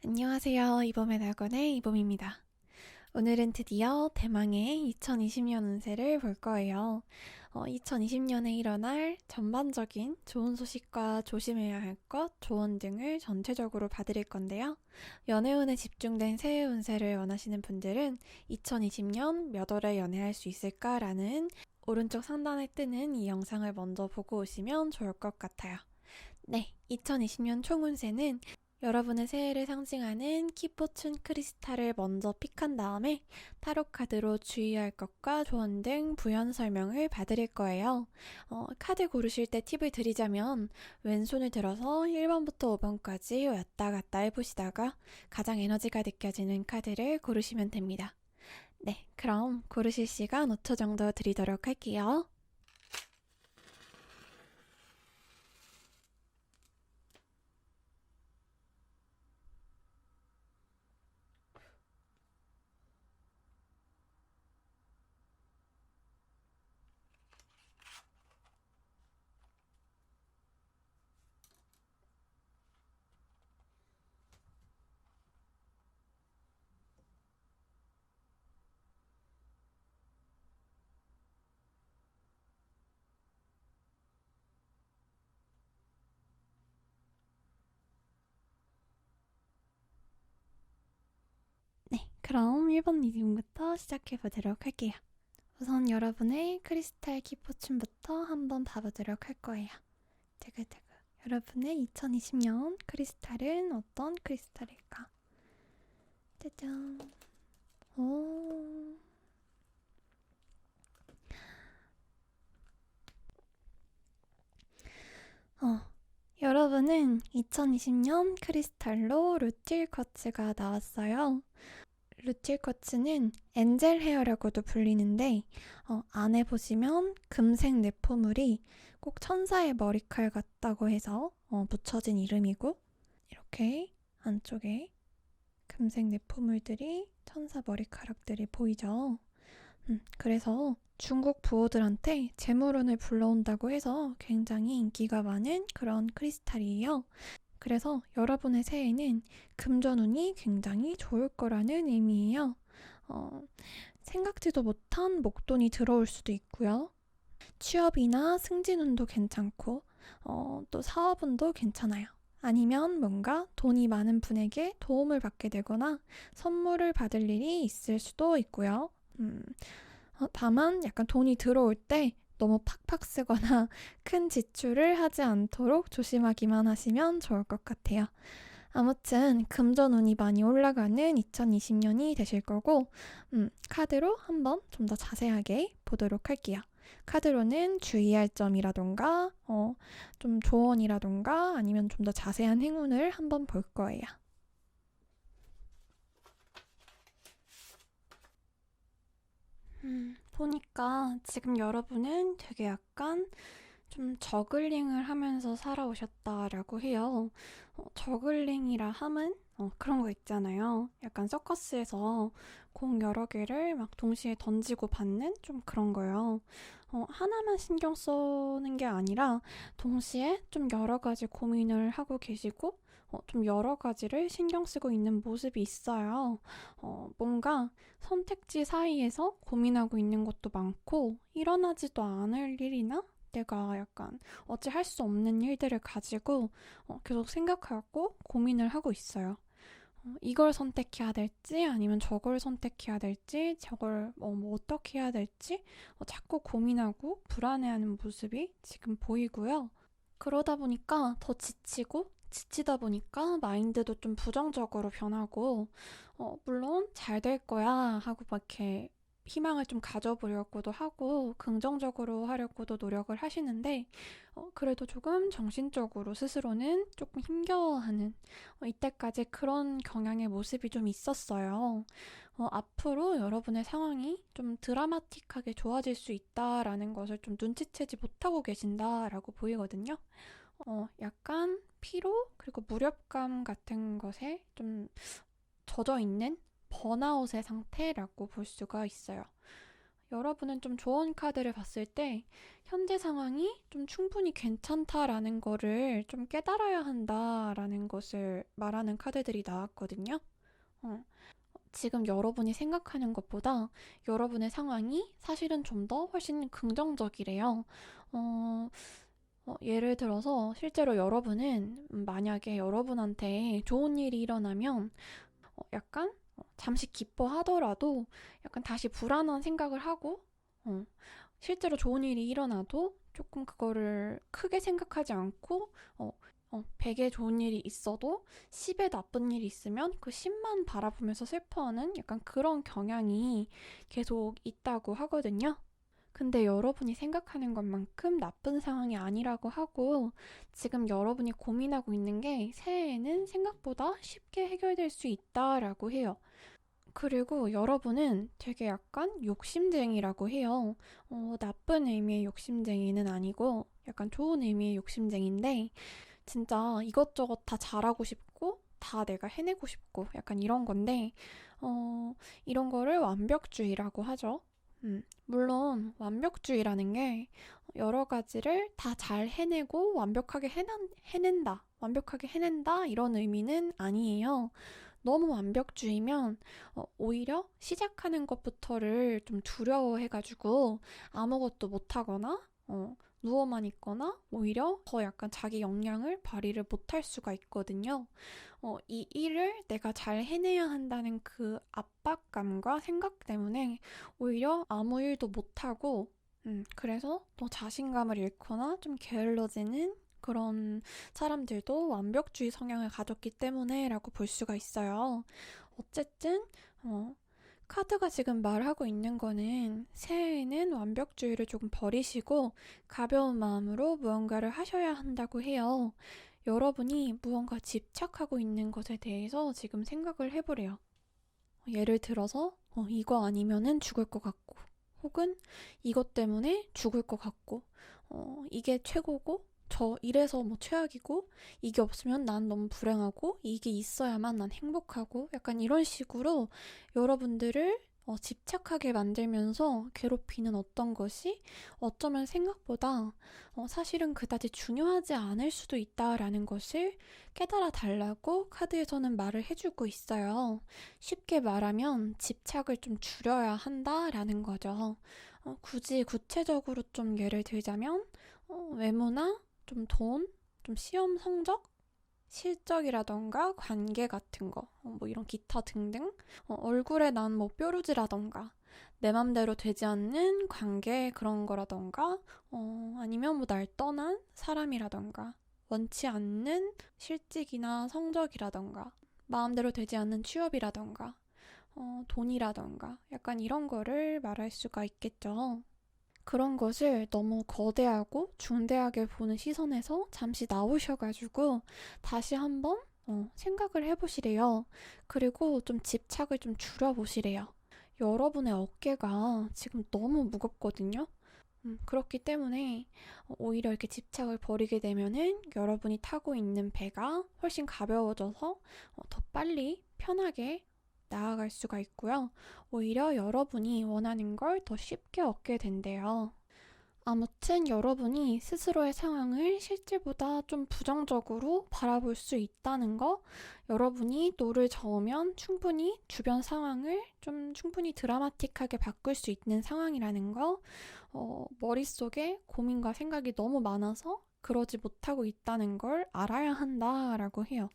안녕하세요. 이범의 낙원의 이범입니다. 오늘은 드디어 대망의 2020년 운세를 볼 거예요. 2020년에 일어날 전반적인 좋은 소식과 조심해야 할 것, 조언 등을 전체적으로 봐드릴 건데요. 연애운에 집중된 새해 운세를 원하시는 분들은 2020년 몇 월에 연애할 수 있을까라는 오른쪽 상단에 뜨는 이 영상을 먼저 보고 오시면 좋을 것 같아요. 네, 2020년 총운세는 여러분의 새해를 상징하는 키포춘 크리스탈을 먼저 픽한 다음에 타로 카드로 주의할 것과 조언 등 부연 설명을 봐드릴 거예요. 카드 고르실 때 팁을 드리자면 왼손을 들어서 1번부터 5번까지 왔다 갔다 해보시다가 가장 에너지가 느껴지는 카드를 고르시면 됩니다. 네, 그럼 고르실 시간 5초 정도 드리도록 할게요. 네, 그럼 1번 리딩부터 시작해 보도록 할게요. 우선 여러분의 크리스탈 키포춘부터 한번 봐보도록 할 거예요. 두구두구. 여러분의 2020년 크리스탈은 어떤 크리스탈일까? 짜잔. 오. 여러분은 2020년 크리스탈로 루틸 쿼츠가 나왔어요. 루틸 쿼츠는 엔젤 헤어라고도 불리는데 안에 보시면 금색 내포물이 꼭 천사의 머리칼 같다고 해서 붙여진 이름이고, 이렇게 안쪽에 금색 내포물들이 천사 머리카락들이 보이죠. 그래서 중국 부호들한테 재물운을 불러온다고 해서 굉장히 인기가 많은 그런 크리스탈이에요. 그래서 여러분의 새해에는 금전운이 굉장히 좋을 거라는 의미예요. 생각지도 못한 목돈이 들어올 수도 있고요. 취업이나 승진운도 괜찮고 또 사업운도 괜찮아요. 아니면 뭔가 돈이 많은 분에게 도움을 받게 되거나 선물을 받을 일이 있을 수도 있고요. 다만 약간 돈이 들어올 때 너무 팍팍 쓰거나 큰 지출을 하지 않도록 조심하기만 하시면 좋을 것 같아요. 아무튼 금전운이 많이 올라가는 2020년이 되실 거고, 카드로 한번 좀 더 자세하게 보도록 할게요. 카드로는 주의할 점이라던가 좀 조언이라던가 아니면 좀 더 자세한 행운을 한번 볼 거예요. 보니까 지금 여러분은 되게 약간 좀 저글링을 하면서 살아오셨다라고 해요. 저글링이라 함은 그런 거 있잖아요. 약간 서커스에서 공 여러 개를 막 동시에 던지고 받는 좀 그런 거요. 하나만 신경 쓰는 게 아니라 동시에 좀 여러 가지 고민을 하고 계시고 좀 여러 가지를 신경 쓰고 있는 모습이 있어요. 뭔가 선택지 사이에서 고민하고 있는 것도 많고 일어나지도 않을 일이나 내가 약간 어찌할 수 없는 일들을 가지고 계속 생각하고 고민을 하고 있어요. 이걸 선택해야 될지 아니면 저걸 선택해야 될지 저걸 뭐 어떻게 해야 될지 자꾸 고민하고 불안해하는 모습이 지금 보이고요. 그러다 보니까 더 지치고 지치다 보니까 마인드도 좀 부정적으로 변하고 물론 잘 될 거야 하고 막 이렇게 희망을 좀 가져보려고도 하고 긍정적으로 하려고도 노력을 하시는데 그래도 조금 정신적으로 스스로는 조금 힘겨워하는 이때까지 그런 경향의 모습이 좀 있었어요. 앞으로 여러분의 상황이 좀 드라마틱하게 좋아질 수 있다라는 것을 좀 눈치채지 못하고 계신다라고 보이거든요. 약간 피로 그리고 무력감 같은 것에 좀 젖어 있는 번아웃의 상태라고 볼 수가 있어요. 여러분은 좀 좋은 카드를 봤을 때 현재 상황이 좀 충분히 괜찮다라는 거를 좀 깨달아야 한다라는 것을 말하는 카드들이 나왔거든요. 어, 지금 여러분이 생각하는 것보다 여러분의 상황이 사실은 좀 더 훨씬 긍정적이래요. 어, 예를 들어서 실제로 여러분은 만약에 여러분한테 좋은 일이 일어나면 약간 잠시 기뻐하더라도 약간 다시 불안한 생각을 하고 어, 실제로 좋은 일이 일어나도 조금 그거를 크게 생각하지 않고 100에 좋은 일이 있어도 10에 나쁜 일이 있으면 그 10만 바라보면서 슬퍼하는 약간 그런 경향이 계속 있다고 하거든요. 근데 여러분이 생각하는 것만큼 나쁜 상황이 아니라고 하고 지금 여러분이 고민하고 있는 게 새해에는 생각보다 쉽게 해결될 수 있다라고 해요. 그리고 여러분은 되게 약간 욕심쟁이라고 해요. 나쁜 의미의 욕심쟁이는 아니고 약간 좋은 의미의 욕심쟁인데 진짜 이것저것 다 잘하고 싶고 다 내가 해내고 싶고 약간 이런 건데 어, 이런 거를 완벽주의라고 하죠. 물론 완벽주의라는 게 여러 가지를 다 잘 해내고 완벽하게 해낸다 이런 의미는 아니에요. 너무 완벽주의면 오히려 시작하는 것부터를 좀 두려워해가지고 아무것도 못하거나 누워만 있거나 오히려 더 약간 자기 역량을 발휘를 못할 수가 있거든요. 이 일을 내가 잘 해내야 한다는 그 압박감과 생각 때문에 오히려 아무 일도 못하고 그래서 더 자신감을 잃거나 좀 게을러지는 그런 사람들도 완벽주의 성향을 가졌기 때문에라고 볼 수가 있어요. 어쨌든 카드가 지금 말하고 있는 거는 새해에는 완벽주의를 조금 버리시고 가벼운 마음으로 무언가를 하셔야 한다고 해요. 여러분이 무언가 집착하고 있는 것에 대해서 지금 생각을 해보래요. 예를 들어서 이거 아니면은 죽을 것 같고 혹은 이것 때문에 죽을 것 같고 이게 최고고 이래서 뭐 최악이고 이게 없으면 난 너무 불행하고 이게 있어야만 난 행복하고 약간 이런 식으로 여러분들을 집착하게 만들면서 괴롭히는 어떤 것이 어쩌면 생각보다 사실은 그다지 중요하지 않을 수도 있다라는 것을 깨달아 달라고 카드에서는 말을 해주고 있어요. 쉽게 말하면 집착을 좀 줄여야 한다라는 거죠. 굳이 구체적으로 좀 예를 들자면 외모나 좀 돈, 좀 시험 성적, 실적이라던가 관계 같은 거, 뭐 이런 기타 등등 얼굴에 난 뭐 뾰루지라던가 내 맘대로 되지 않는 관계 그런 거라던가 아니면 뭐 날 떠난 사람이라던가 원치 않는 실직이나 성적이라던가 마음대로 되지 않는 취업이라던가 돈이라던가 약간 이런 거를 말할 수가 있겠죠. 그런 것을 너무 거대하고 중대하게 보는 시선에서 잠시 나오셔가지고 다시 한번 생각을 해보시래요. 그리고 좀 집착을 좀 줄여보시래요. 여러분의 어깨가 지금 너무 무겁거든요. 그렇기 때문에 오히려 이렇게 집착을 버리게 되면은 여러분이 타고 있는 배가 훨씬 가벼워져서 더 빨리 편하게 나아갈 수가 있고요. 오히려 여러분이 원하는 걸 더 쉽게 얻게 된대요. 아무튼 여러분이 스스로의 상황을 실제보다 좀 부정적으로 바라볼 수 있다는 거, 여러분이 노를 저으면 충분히 주변 상황을 좀 충분히 드라마틱하게 바꿀 수 있는 상황이라는 거, 머릿속에 고민과 생각이 너무 많아서 그러지 못하고 있다는 걸 알아야 한다라고 해요.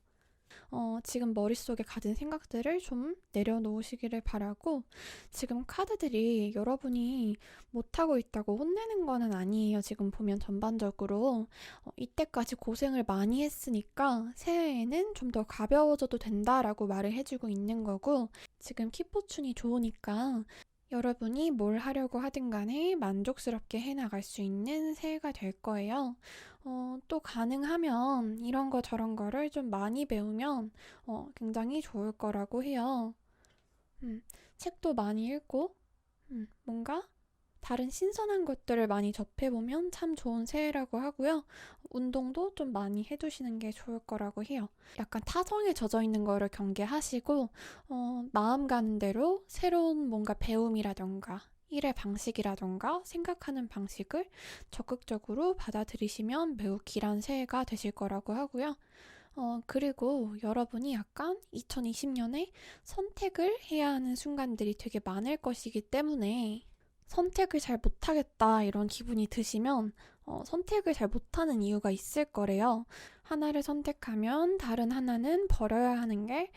지금 머릿속에 가진 생각들을 좀 내려놓으시기를 바라고 지금 카드들이 여러분이 못하고 있다고 혼내는 거는 아니에요. 지금 보면 전반적으로 이때까지 고생을 많이 했으니까 새해에는 좀 더 가벼워져도 된다라고 말을 해주고 있는 거고 지금 키포춘이 좋으니까 여러분이 뭘 하려고 하든 간에 만족스럽게 해나갈 수 있는 새해가 될 거예요. 또 가능하면 이런 거 저런 거를 좀 많이 배우면 굉장히 좋을 거라고 해요. 책도 많이 읽고 뭔가 다른 신선한 것들을 많이 접해보면 참 좋은 새해라고 하고요. 운동도 좀 많이 해두시는 게 좋을 거라고 해요. 약간 타성에 젖어 있는 거를 경계하시고 마음 가는 대로 새로운 뭔가 배움이라던가 일의 방식이라던가 생각하는 방식을 적극적으로 받아들이시면 매우 길한 새해가 되실 거라고 하고요. 그리고 여러분이 약간 2020년에 선택을 해야 하는 순간들이 되게 많을 것이기 때문에 선택을 잘 못하겠다 이런 기분이 드시면 선택을 잘 못하는 이유가 있을 거래요. 하나를 선택하면 다른 하나는 버려야 하는 게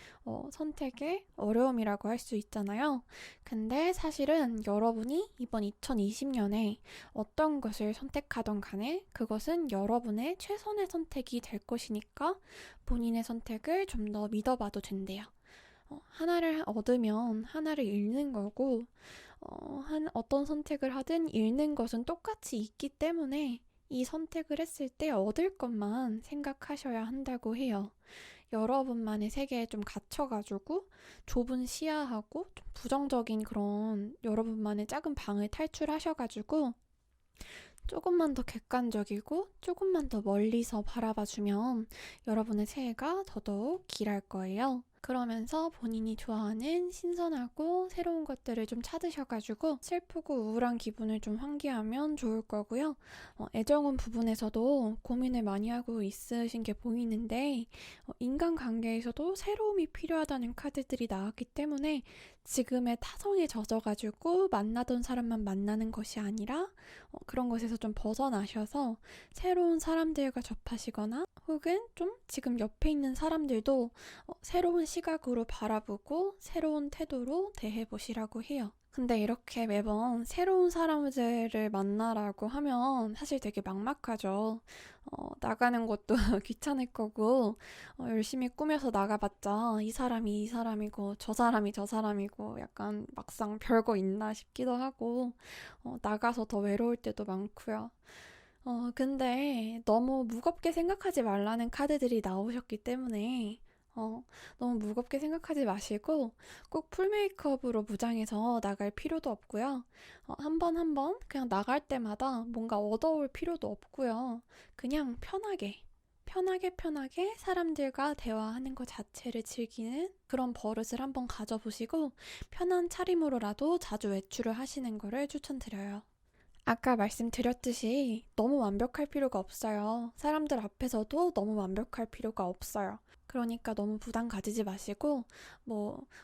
선택의 어려움이라고 할 수 있잖아요. 근데 사실은 여러분이 이번 2020년에 어떤 것을 선택하던 간에 그것은 여러분의 최선의 선택이 될 것이니까 본인의 선택을 좀 더 믿어봐도 된대요. 하나를 얻으면 하나를 잃는 거고 어떤 선택을 하든 잃는 것은 똑같이 있기 때문에 이 선택을 했을 때 얻을 것만 생각하셔야 한다고 해요. 여러분만의 세계에 좀 갇혀가지고 좁은 시야하고 좀 부정적인 그런 여러분만의 작은 방을 탈출하셔가지고 조금만 더 객관적이고 조금만 더 멀리서 바라봐주면 여러분의 새해가 더더욱 길할 거예요. 그러면서 본인이 좋아하는 신선하고 새로운 것들을 좀 찾으셔가지고 슬프고 우울한 기분을 좀 환기하면 좋을 거고요. 애정운 부분에서도 고민을 많이 하고 있으신 게 보이는데 인간관계에서도 새로움이 필요하다는 카드들이 나왔기 때문에 지금의 타성에 젖어가지고 만나던 사람만 만나는 것이 아니라 그런 것에서 좀 벗어나셔서 새로운 사람들과 접하시거나 혹은 좀 지금 옆에 있는 사람들도 새로운 시각으로 바라보고 새로운 태도로 대해보시라고 해요. 근데 이렇게 매번 새로운 사람들을 만나라고 하면 사실 되게 막막하죠. 나가는 것도 귀찮을 거고 열심히 꾸며서 나가봤자 이 사람이 이 사람이고 저 사람이 저 사람이고 약간 막상 별거 있나 싶기도 하고 나가서 더 외로울 때도 많고요. 근데 너무 무겁게 생각하지 말라는 카드들이 나오셨기 때문에 너무 무겁게 생각하지 마시고 꼭 풀 메이크업으로 무장해서 나갈 필요도 없고요. 한 번 한 번 그냥 나갈 때마다 뭔가 얻어올 필요도 없고요. 그냥 편하게 사람들과 대화하는 것 자체를 즐기는 그런 버릇을 한번 가져보시고 편한 차림으로라도 자주 외출을 하시는 거를 추천드려요. 아까 말씀드렸듯이 너무 완벽할 필요가 없어요. 사람들 앞에서도 너무 완벽할 필요가 없어요. 그러니까 너무 부담 가지지 마시고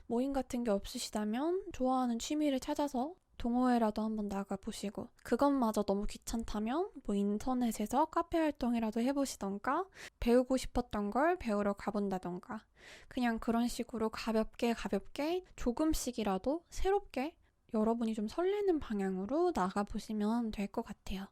모임 같은 게 없으시다면 좋아하는 취미를 찾아서 동호회라도 한번 나가보시고 그것마저 너무 귀찮다면 인터넷에서 카페 활동이라도 해보시던가 배우고 싶었던 걸 배우러 가본다던가 그냥 그런 식으로 가볍게 조금씩이라도 새롭게 여러분이 좀 설레는 방향으로 나가보시면 될 것 같아요.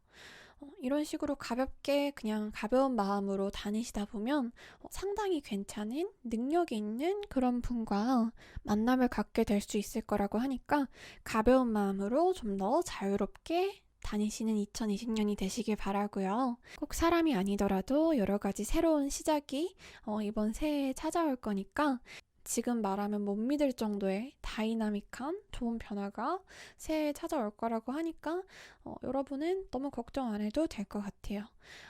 이런 식으로 가볍게 그냥 가벼운 마음으로 다니시다 보면 상당히 괜찮은 능력이 있는 그런 분과 만남을 갖게 될 수 있을 거라고 하니까 가벼운 마음으로 좀 더 자유롭게 다니시는 2020년이 되시길 바라고요. 꼭 사람이 아니더라도 여러 가지 새로운 시작이 이번 새해에 찾아올 거니까 지금 말하면 못 믿을 정도의 다이나믹한 좋은 변화가 새해에 찾아올 거라고 하니까 여러분은 너무 걱정 안 해도 될 것 같아요.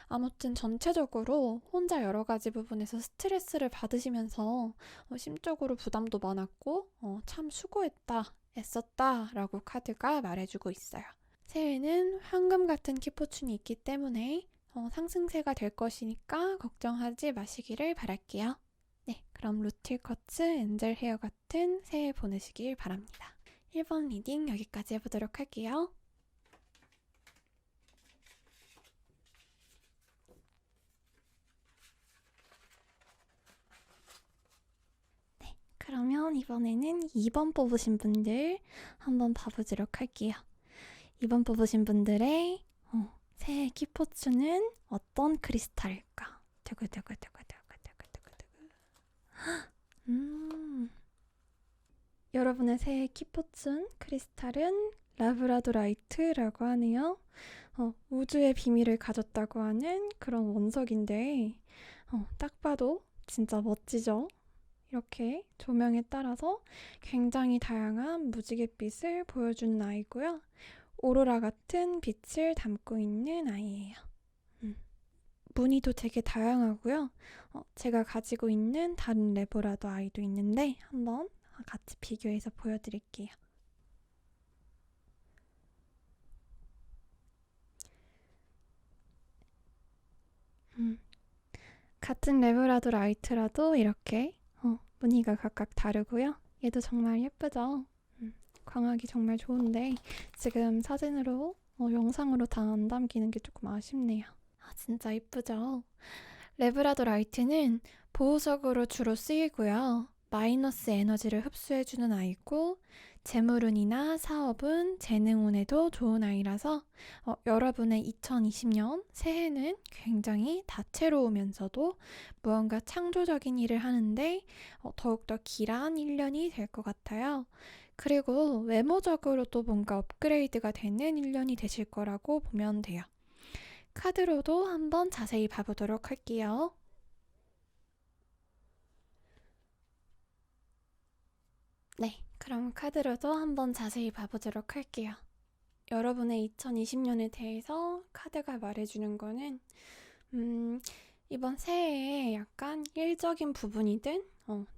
아무튼 전체적으로 혼자 여러 가지 부분에서 스트레스를 받으시면서 심적으로 부담도 많았고 참 수고했다, 애썼다 라고 카드가 말해주고 있어요. 새해에는 황금 같은 키포춘이 있기 때문에 상승세가 될 것이니까 걱정하지 마시기를 바랄게요. 네, 그럼 루틸커츠 엔젤 헤어 같은 새해 보내시길 바랍니다. 1번 리딩 여기까지 해보도록 할게요. 네, 그러면 이번에는 2번 뽑으신 분들 한번 봐보도록 할게요. 2번 뽑으신 분들의 새해 키포츠는 어떤 크리스탈일까? 두구두구두구두구두구두구두구. 여러분의 새해 키포춘 크리스탈은 라브라도라이트라고 하네요. 우주의 비밀을 가졌다고 하는 그런 원석인데 딱 봐도 진짜 멋지죠? 이렇게 조명에 따라서 굉장히 다양한 무지갯빛을 보여주는 아이고요. 오로라 같은 빛을 담고 있는 아이예요. 무늬도 되게 다양하고요. 제가 가지고 있는 다른 레브라도 아이도 있는데 한번 같이 비교해서 보여드릴게요. 음, 같은 레브라도 라이트라도 이렇게 무늬가 각각 다르고요. 얘도 정말 예쁘죠? 광학이 정말 좋은데 지금 사진으로 영상으로 다 안 담기는 게 조금 아쉽네요. 진짜 이쁘죠? 레브라도 라이트는 보호석으로 주로 쓰이고요. 마이너스 에너지를 흡수해주는 아이고 재물운이나 사업운, 재능운에도 좋은 아이라서 여러분의 2020년 새해는 굉장히 다채로우면서도 무언가 창조적인 일을 하는데 더욱더 길한 1년이 될 것 같아요. 그리고 외모적으로도 뭔가 업그레이드가 되는 1년이 되실 거라고 보면 돼요. 카드로도 한번 자세히 봐보도록 할게요. 네, 그럼 카드로도 한번 자세히 봐보도록 할게요. 여러분의 2020년에 대해서 카드가 말해주는 거는 이번 새해에 약간 일적인 부분이든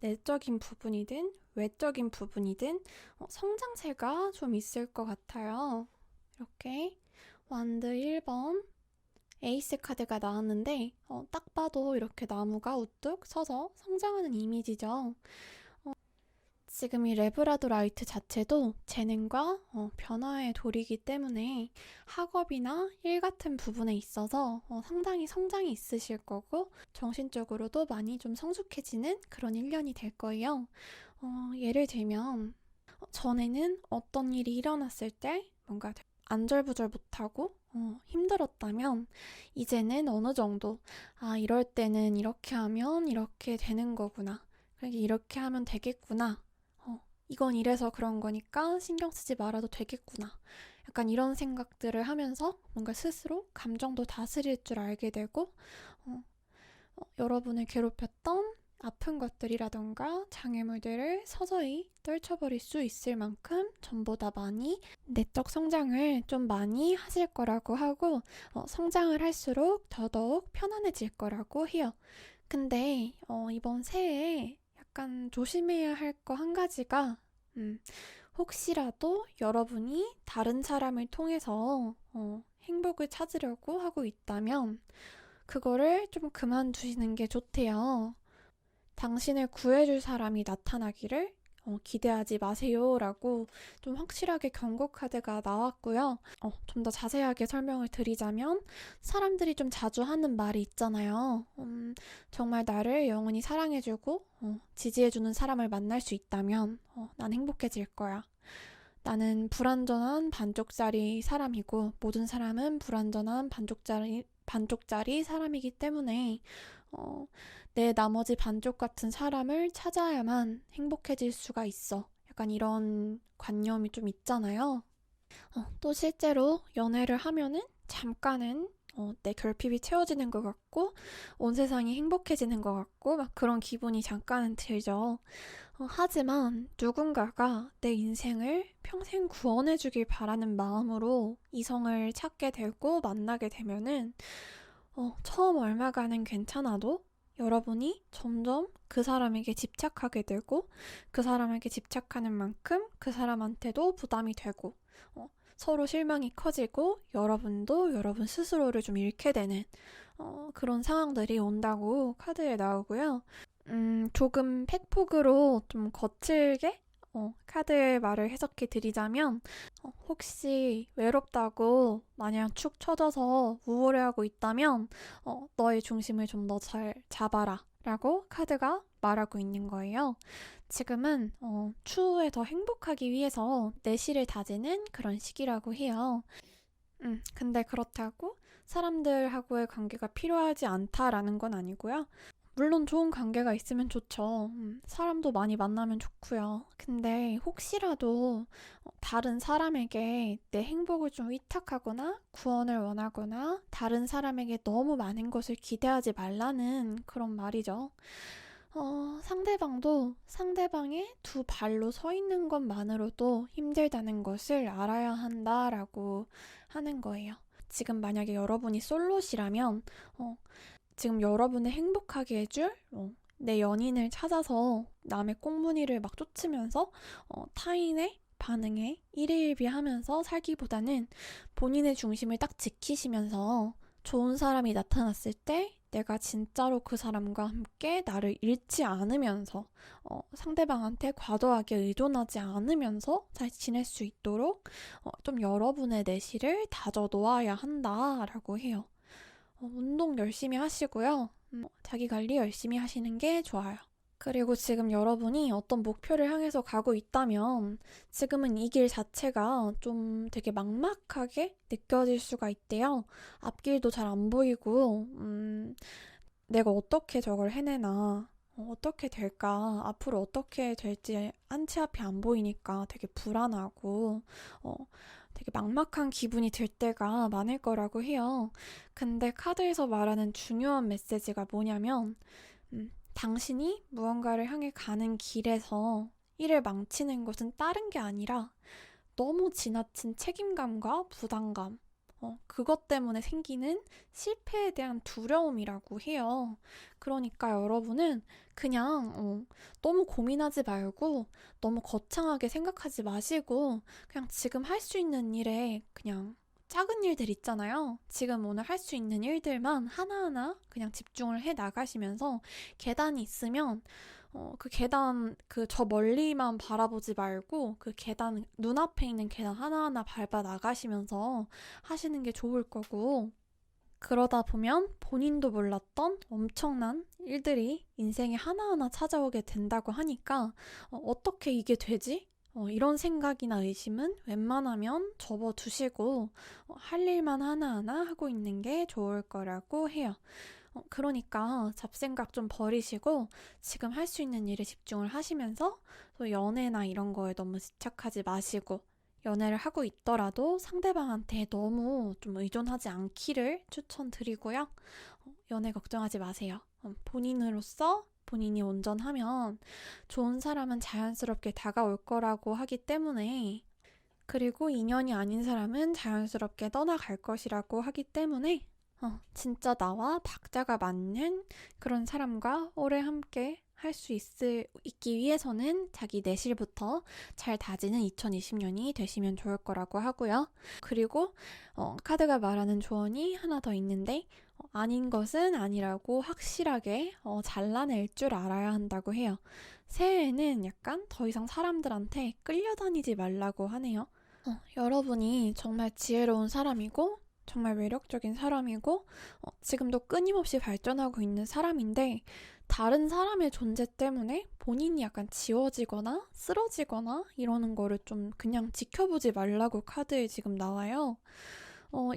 내적인 부분이든 외적인 부분이든 성장세가 좀 있을 것 같아요. 이렇게 완드 1번 에이스 카드가 나왔는데 딱 봐도 이렇게 나무가 우뚝 서서 성장하는 이미지죠. 지금 이 레브라도 라이트 자체도 재능과 변화의 돌이기 때문에 학업이나 일 같은 부분에 있어서 상당히 성장이 있으실 거고 정신적으로도 많이 좀 성숙해지는 그런 1년이 될 거예요. 예를 들면 전에는 어떤 일이 일어났을 때 뭔가 안절부절 못하고 힘들었다면 이제는 어느 정도 이럴 때는 이렇게 하면 이렇게 되는 거구나. 이렇게 하면 되겠구나. 이건 이래서 그런 거니까 신경 쓰지 말아도 되겠구나. 약간 이런 생각들을 하면서 뭔가 스스로 감정도 다스릴 줄 알게 되고 여러분을 괴롭혔던 아픈 것들이라던가 장애물들을 서서히 떨쳐버릴 수 있을 만큼 전보다 많이 내적 성장을 좀 많이 하실 거라고 하고 성장을 할수록 더더욱 편안해질 거라고 해요. 근데 이번 새해에 약간 조심해야 할 거 한 가지가 혹시라도 여러분이 다른 사람을 통해서 행복을 찾으려고 하고 있다면 그거를 좀 그만두시는 게 좋대요. 당신을 구해줄 사람이 나타나기를 기대하지 마세요 라고 좀 확실하게 경고 카드가 나왔고요. 좀 더 자세하게 설명을 드리자면 사람들이 좀 자주 하는 말이 있잖아요. 정말 나를 영원히 사랑해주고 지지해주는 사람을 만날 수 있다면 난 행복해질 거야. 나는 불완전한 반쪽짜리 사람이고 모든 사람은 불완전한 반쪽짜리 사람이기 때문에 내 나머지 반쪽 같은 사람을 찾아야만 행복해질 수가 있어. 약간 이런 관념이 좀 있잖아요. 또 실제로 연애를 하면은 잠깐은 내 결핍이 채워지는 것 같고 온 세상이 행복해지는 것 같고 막 그런 기분이 잠깐은 들죠. 하지만 누군가가 내 인생을 평생 구원해주길 바라는 마음으로 이성을 찾게 되고 만나게 되면은 처음 얼마간은 괜찮아도 여러분이 점점 그 사람에게 집착하게 되고 그 사람에게 집착하는 만큼 그 사람한테도 부담이 되고 서로 실망이 커지고 여러분도 여러분 스스로를 좀 잃게 되는 그런 상황들이 온다고 카드에 나오고요. 조금 팩폭으로 좀 거칠게 카드의 말을 해석해 드리자면 혹시 외롭다고 마냥 축 처져서 우울해하고 있다면 너의 중심을 좀 더 잘 잡아라 라고 카드가 말하고 있는 거예요. 지금은 추후에 더 행복하기 위해서 내실을 다지는 그런 시기라고 해요. 근데 그렇다고 사람들하고의 관계가 필요하지 않다라는 건 아니고요. 물론 좋은 관계가 있으면 좋죠. 사람도 많이 만나면 좋고요. 근데 혹시라도 다른 사람에게 내 행복을 좀 위탁하거나 구원을 원하거나 다른 사람에게 너무 많은 것을 기대하지 말라는 그런 말이죠. 상대방도 상대방의 두 발로 서 있는 것만으로도 힘들다는 것을 알아야 한다라고 하는 거예요. 지금 만약에 여러분이 솔로시라면 지금 여러분을 행복하게 해줄 내 연인을 찾아서 남의 꽁무니를 막 쫓으면서 타인의 반응에 일희일비하면서 살기보다는 본인의 중심을 딱 지키시면서 좋은 사람이 나타났을 때 내가 진짜로 그 사람과 함께 나를 잃지 않으면서 상대방한테 과도하게 의존하지 않으면서 잘 지낼 수 있도록 좀 여러분의 내실을 다져 놓아야 한다라고 해요. 운동 열심히 하시고요. 자기 관리 열심히 하시는 게 좋아요. 그리고 지금 여러분이 어떤 목표를 향해서 가고 있다면 지금은 이 길 자체가 좀 되게 막막하게 느껴질 수가 있대요. 앞길도 잘 안 보이고, 내가 어떻게 저걸 해내나, 어떻게 될까, 앞으로 어떻게 될지 한치 앞이 안 보이니까 되게 불안하고, 어, 되게 막막한 기분이 들 때가 많을 거라고 해요. 근데 카드에서 말하는 중요한 메시지가 뭐냐면, 당신이 무언가를 향해 가는 길에서 일을 망치는 것은 다른 게 아니라 너무 지나친 책임감과 부담감, 그것 때문에 생기는 실패에 대한 두려움이라고 해요. 그러니까 여러분은 그냥 너무 고민하지 말고 너무 거창하게 생각하지 마시고 그냥 지금 할 수 있는 일에 그냥 작은 일들 있잖아요. 지금 오늘 할 수 있는 일들만 하나하나 그냥 집중을 해 나가시면서 계단이 있으면 그 계단 저 멀리만 바라보지 말고 그 계단 눈앞에 있는 계단 하나하나 밟아 나가시면서 하시는 게 좋을 거고 그러다 보면 본인도 몰랐던 엄청난 일들이 인생에 하나하나 찾아오게 된다고 하니까 어떻게 이게 되지? 이런 생각이나 의심은 웬만하면 접어두시고 할 일만 하나하나 하고 있는 게 좋을 거라고 해요. 그러니까 잡생각 좀 버리시고 지금 할 수 있는 일에 집중을 하시면서 또 연애나 이런 거에 너무 집착하지 마시고 연애를 하고 있더라도 상대방한테 너무 좀 의존하지 않기를 추천드리고요. 연애 걱정하지 마세요. 본인으로서 본인이 온전하면 좋은 사람은 자연스럽게 다가올 거라고 하기 때문에 그리고 인연이 아닌 사람은 자연스럽게 떠나갈 것이라고 하기 때문에 진짜 나와 박자가 맞는 그런 사람과 오래 함께 할 수 있기 위해서는 자기 내실부터 잘 다지는 2020년이 되시면 좋을 거라고 하고요. 그리고 카드가 말하는 조언이 하나 더 있는데 아닌 것은 아니라고 확실하게 잘라낼 줄 알아야 한다고 해요. 새해에는 약간 더 이상 사람들한테 끌려다니지 말라고 하네요. 여러분이 정말 지혜로운 사람이고 정말 매력적인 사람이고 지금도 끊임없이 발전하고 있는 사람인데 다른 사람의 존재 때문에 본인이 약간 지워지거나 쓰러지거나 이러는 거를 좀 그냥 지켜보지 말라고 카드에 지금 나와요.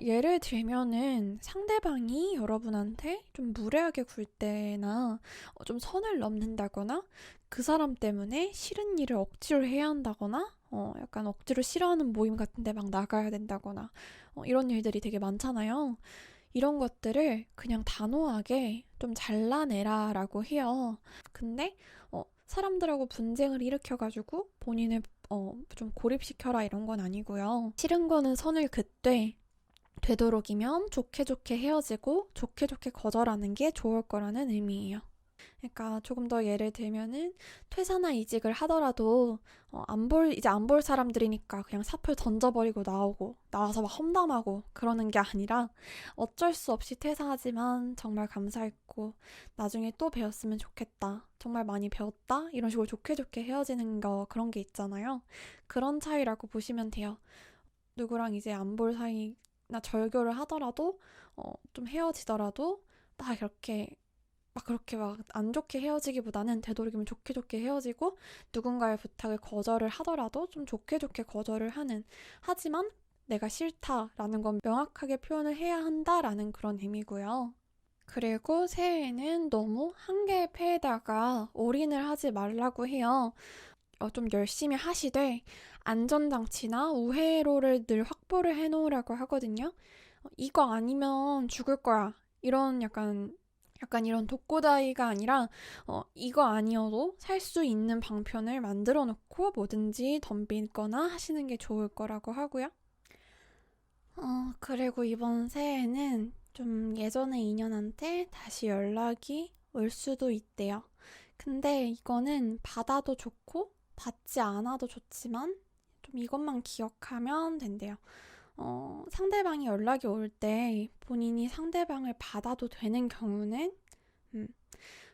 예를 들면은 상대방이 여러분한테 좀 무례하게 굴 때나 좀 선을 넘는다거나 그 사람 때문에 싫은 일을 억지로 해야 한다거나 약간 억지로 싫어하는 모임 같은 데 막 나가야 된다거나 이런 일들이 되게 많잖아요. 이런 것들을 그냥 단호하게 좀 잘라내라 라고 해요. 근데 사람들하고 분쟁을 일으켜가지고 본인을 좀 고립시켜라 이런 건 아니고요. 싫은 거는 선을 긋되 되도록이면 좋게 좋게 헤어지고 좋게 좋게 거절하는 게 좋을 거라는 의미예요. 그러니까 조금 더 예를 들면은 퇴사나 이직을 하더라도 이제 안 볼 사람들이니까 그냥 사표 던져버리고 나와서 막 험담하고 그러는 게 아니라 어쩔 수 없이 퇴사하지만 정말 감사했고 나중에 또 배웠으면 좋겠다. 정말 많이 배웠다. 이런 식으로 좋게 좋게 헤어지는 거 그런 게 있잖아요. 그런 차이라고 보시면 돼요. 누구랑 이제 안 볼 사이나 절교를 하더라도 좀 헤어지더라도 막 이렇게 막 그렇게 막 안 좋게 헤어지기보다는 되도록이면 좋게 좋게 헤어지고 누군가의 부탁을 거절을 하더라도 좀 좋게 좋게 거절을 하지만 내가 싫다라는 건 명확하게 표현을 해야 한다라는 그런 의미고요. 그리고 새해에는 너무 한계의 패에다가 올인을 하지 말라고 해요. 좀 열심히 하시되 안전장치나 우회로를 늘 확보를 해놓으라고 하거든요. 이거 아니면 죽을 거야. 이런 약간 이런 독고다이가 아니라 이거 아니어도 살 수 있는 방편을 만들어 놓고 뭐든지 덤비거나 하시는 게 좋을 거라고 하고요. 그리고 이번 새해에는 좀 예전의 인연한테 다시 연락이 올 수도 있대요. 근데 이거는 받아도 좋고 받지 않아도 좋지만 좀 이것만 기억하면 된대요. 상대방이 연락이 올 때 본인이 상대방을 받아도 되는 경우는 음,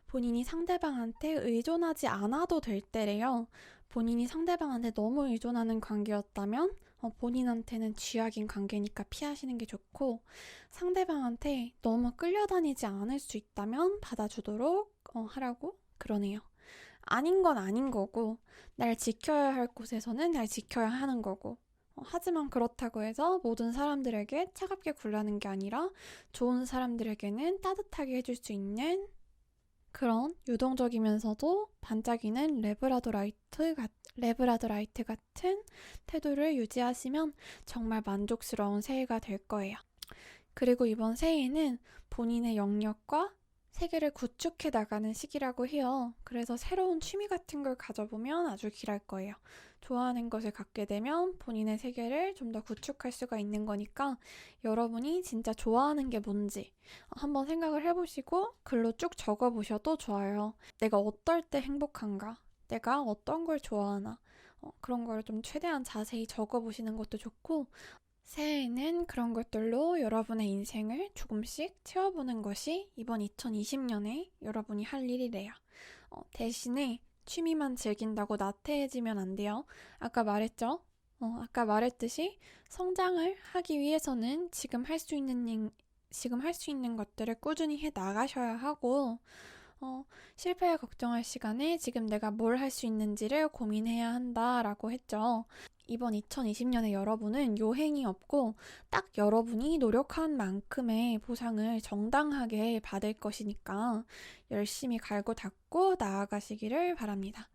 본인이 상대방한테 의존하지 않아도 될 때래요. 본인이 상대방한테 너무 의존하는 관계였다면 본인한테는 쥐약인 관계니까 피하시는 게 좋고, 상대방한테 너무 끌려다니지 않을 수 있다면 받아주도록 하라고 그러네요. 아닌 건 아닌 거고, 날 지켜야 할 곳에서는 날 지켜야 하는 거고, 하지만 그렇다고 해서 모든 사람들에게 차갑게 굴라는 게 아니라 좋은 사람들에게는 따뜻하게 해줄 수 있는 그런 유동적이면서도 반짝이는 레브라도 라이트 같은 태도를 유지하시면 정말 만족스러운 새해가 될 거예요. 그리고 이번 새해에는 본인의 영역과 세계를 구축해 나가는 시기라고 해요. 그래서 새로운 취미 같은 걸 가져보면 아주 길할 거예요. 좋아하는 것을 갖게 되면 본인의 세계를 좀 더 구축할 수가 있는 거니까 여러분이 진짜 좋아하는 게 뭔지 한번 생각을 해보시고 글로 쭉 적어보셔도 좋아요. 내가 어떨 때 행복한가? 내가 어떤 걸 좋아하나? 그런 걸 좀 최대한 자세히 적어보시는 것도 좋고, 새해에는 그런 것들로 여러분의 인생을 조금씩 채워보는 것이 이번 2020년에 여러분이 할 일이래요. 대신에 취미만 즐긴다고 나태해지면 안 돼요. 아까 말했죠? 아까 말했듯이 성장을 하기 위해서는 지금 할 수 있는 것들을 꾸준히 해 나가셔야 하고, 실패에 걱정할 시간에 지금 내가 뭘 할 수 있는지를 고민해야 한다라고 했죠. 이번 2020년에 여러분은 요행이 없고 딱 여러분이 노력한 만큼의 보상을 정당하게 받을 것이니까 열심히 갈고 닦고 나아가시기를 바랍니다.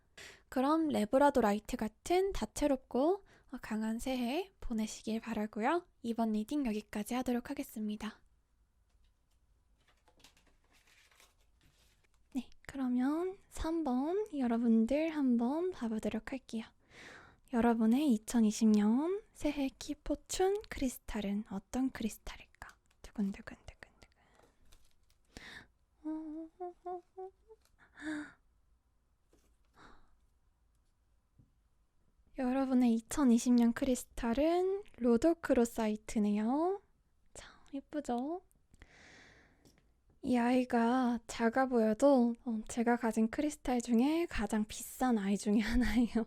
그럼 레브라도 라이트 같은 다채롭고 강한 새해 보내시길 바라고요. 이번 리딩 여기까지 하도록 하겠습니다. 네, 그러면 3번 여러분들 한번 봐보도록 할게요. 여러분의 2020년 새해 키포춘 크리스탈은 어떤 크리스탈일까? 두근두근두근두근. 여러분의 2020년 크리스탈은 로도크로사이트네요. 참 예쁘죠? 이 아이가 작아 보여도 제가 가진 크리스탈 중에 가장 비싼 아이 중에 하나예요.